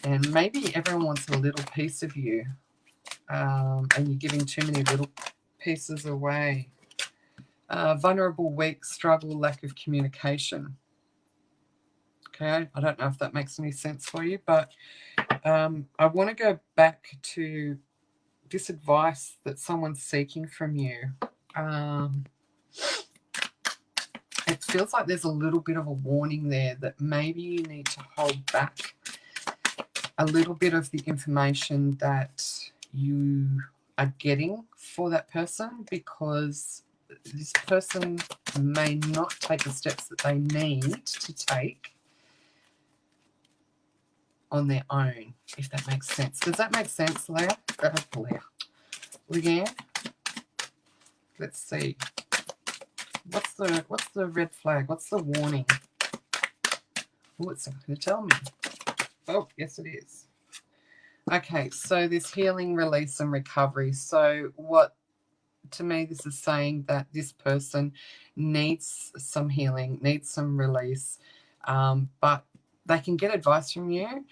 And maybe everyone wants a little piece of you, and you're giving too many little pieces away. Vulnerable, weak, struggle, lack of communication. Okay, I don't know if that makes any sense for you, but I want to go back to this advice that someone's seeking from you. It feels like there's a little bit of a warning there that maybe you need to hold back a little bit of the information that you are getting for that person, because this person may not take the steps that they need to take on their own, if that makes sense. Does that make sense, Leah? Leanne? Let's see. What's the red flag? What's the warning? Oh, it's not going to tell me. Oh, yes it is. Okay, so this healing, release, and recovery. So what, to me, this is saying that this person needs some healing, needs some release, but they can get advice from you,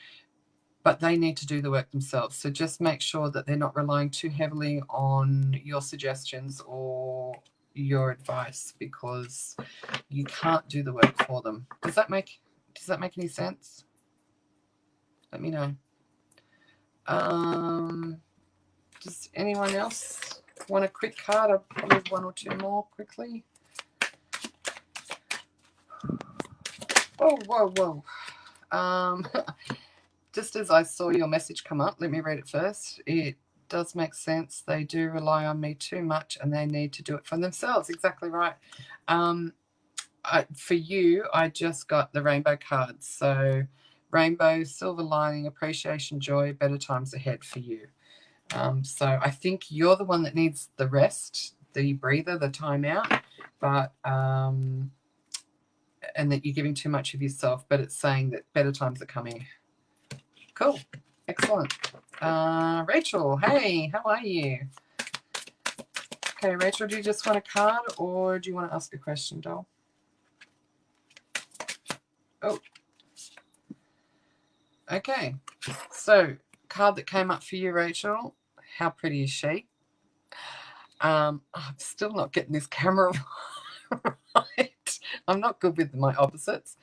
but they need to do the work themselves. So just make sure that they're not relying too heavily on your suggestions or your advice, because you can't do the work for them. Does that make any sense? Let me know. Does anyone else want a quick card? I'll probably one or two more quickly. Whoa. Just as I saw your message come up, let me read it first. It does make sense. They do rely on me too much and they need to do it for themselves. Exactly right. For you, I just got the rainbow cards. So rainbow, silver lining, appreciation, joy, better times ahead for you. So I think you're the one that needs the rest, the breather, the time out, but and that you're giving too much of yourself, but it's saying that better times are coming. Cool. Excellent. Rachel, hey, how are you? Okay, Rachel, do you just want a card or do you want to ask a question, doll? Oh. Okay. So, card that came up for you, Rachel. How pretty is she? I'm still not getting this camera right. I'm not good with my opposites.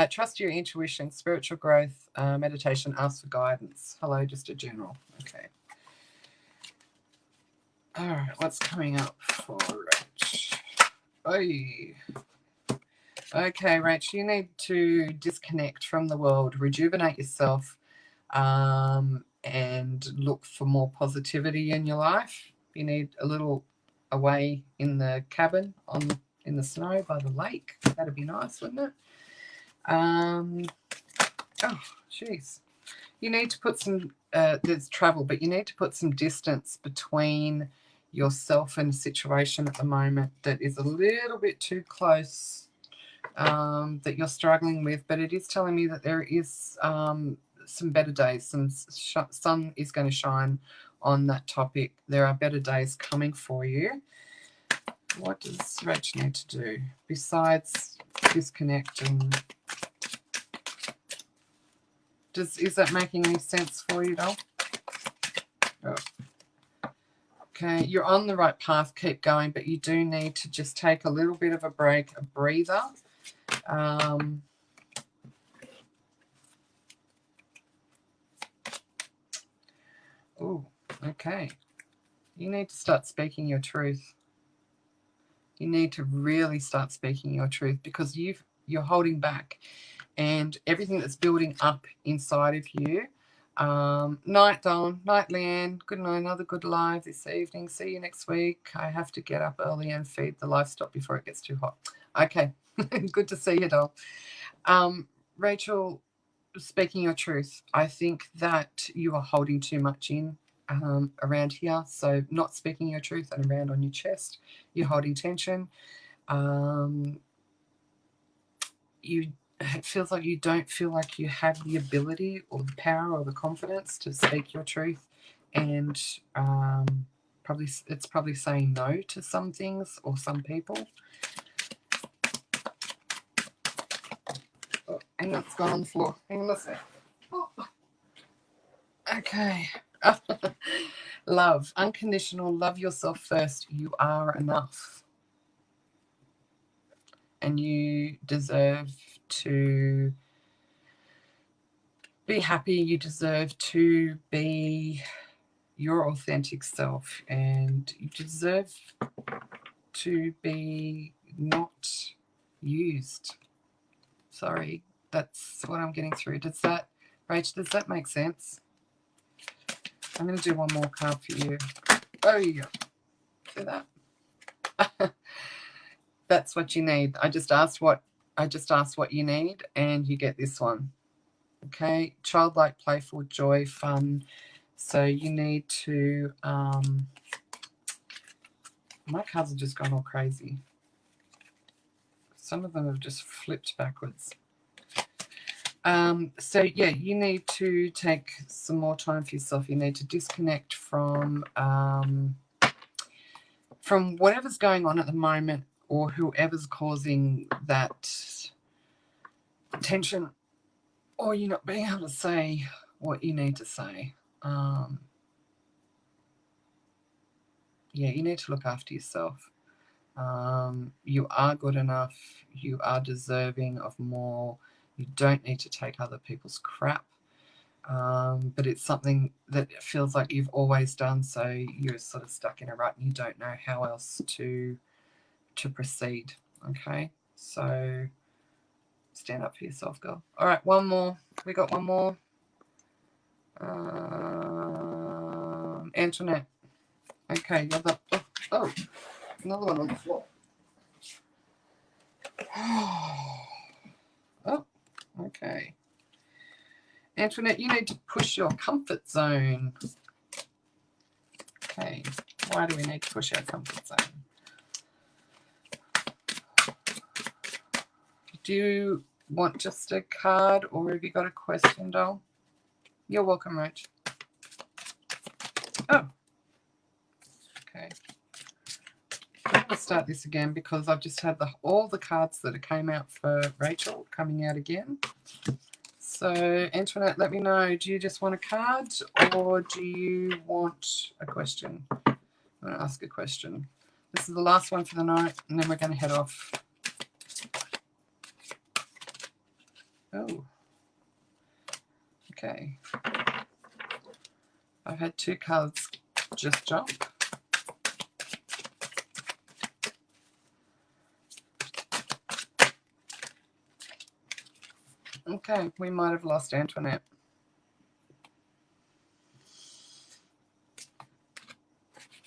Trust your intuition, spiritual growth, meditation, ask for guidance. Hello, just a general. Okay. All right, what's coming up for Rach? Oy. Okay, Rach, you need to disconnect from the world, rejuvenate yourself, and look for more positivity in your life. You need a little away in the cabin in the snow by the lake. That'd be nice, wouldn't it? Oh, jeez. You need to put some, there's travel, but you need to put some distance between yourself and a situation at the moment that is a little bit too close, that you're struggling with. But it is telling me that there is some better days. Some sun is going to shine on that topic. There are better days coming for you. What does Rach need to do besides disconnect and... Is that making any sense for you, doll? Oh. Okay, you're on the right path. Keep going, but you do need to just take a little bit of a break, a breather. Oh, okay. You need to start speaking your truth. You need to really start speaking your truth because you're holding back, and everything that's building up inside of you. Night, Dawn. Night, Leanne. Good night. Another good live this evening. See you next week. I have to get up early and feed the livestock before it gets too hot. Okay. Good to see you, doll. Rachel, speaking your truth, I think that you are holding too much in around here. So not speaking your truth and around on your chest, you're holding tension. It feels like you don't feel like you have the ability or the power or the confidence to speak your truth, and it's probably saying no to some things or some people. Oh, and that's gone on the floor. Hang on a sec. Oh. Okay. Love, unconditional, love yourself first. You are enough. And you deserve to be happy. You deserve to be your authentic self. And you deserve to be not used. Sorry, that's what I'm getting through. Rach, does that make sense? I'm going to do one more card for you. Oh, yeah. See that? That's what you need. I just asked what you need, and you get this one. Okay, childlike, playful, joy, fun. So you need to. My cards have just gone all crazy. Some of them have just flipped backwards. So yeah, you need to take some more time for yourself. You need to disconnect from whatever's going on at the moment, or whoever's causing that tension, or you not being able to say what you need to say. Yeah, you need to look after yourself. You are good enough. You are deserving of more. You don't need to take other people's crap. But it's something that feels like you've always done, so you're sort of stuck in a rut and you don't know how else to proceed. Okay, so stand up for yourself, girl. All right, one more. We got one more. Antoinette. Okay, you're the... Oh, another one on the floor. Oh, okay. Antoinette, you need to push your comfort zone. Okay, why do we need to push our comfort zone? Do you want just a card, or have you got a question, doll? You're welcome, Roach. Oh. Okay. start this again because I've just had all the cards that came out for Rachel coming out again. So, Antoinette, let me know. Do you just want a card or do you want a question? I'm going to ask a question. This is the last one for the night, and then we're going to head off. Oh. Okay. I've had 2 cards just jump. Okay, we might have lost Antoinette.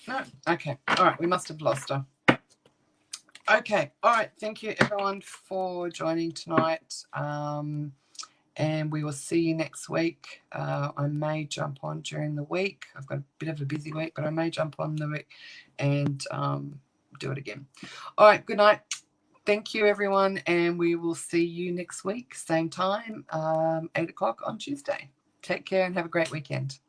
No, okay. All right, we must have lost her. Okay, all right. Thank you, everyone, for joining tonight. And we will see you next week. I may jump on during the week. I've got a bit of a busy week, but I may jump on the week and do it again. All right, good night. Thank you, everyone, and we will see you next week, same time, 8 o'clock on Tuesday. Take care and have a great weekend.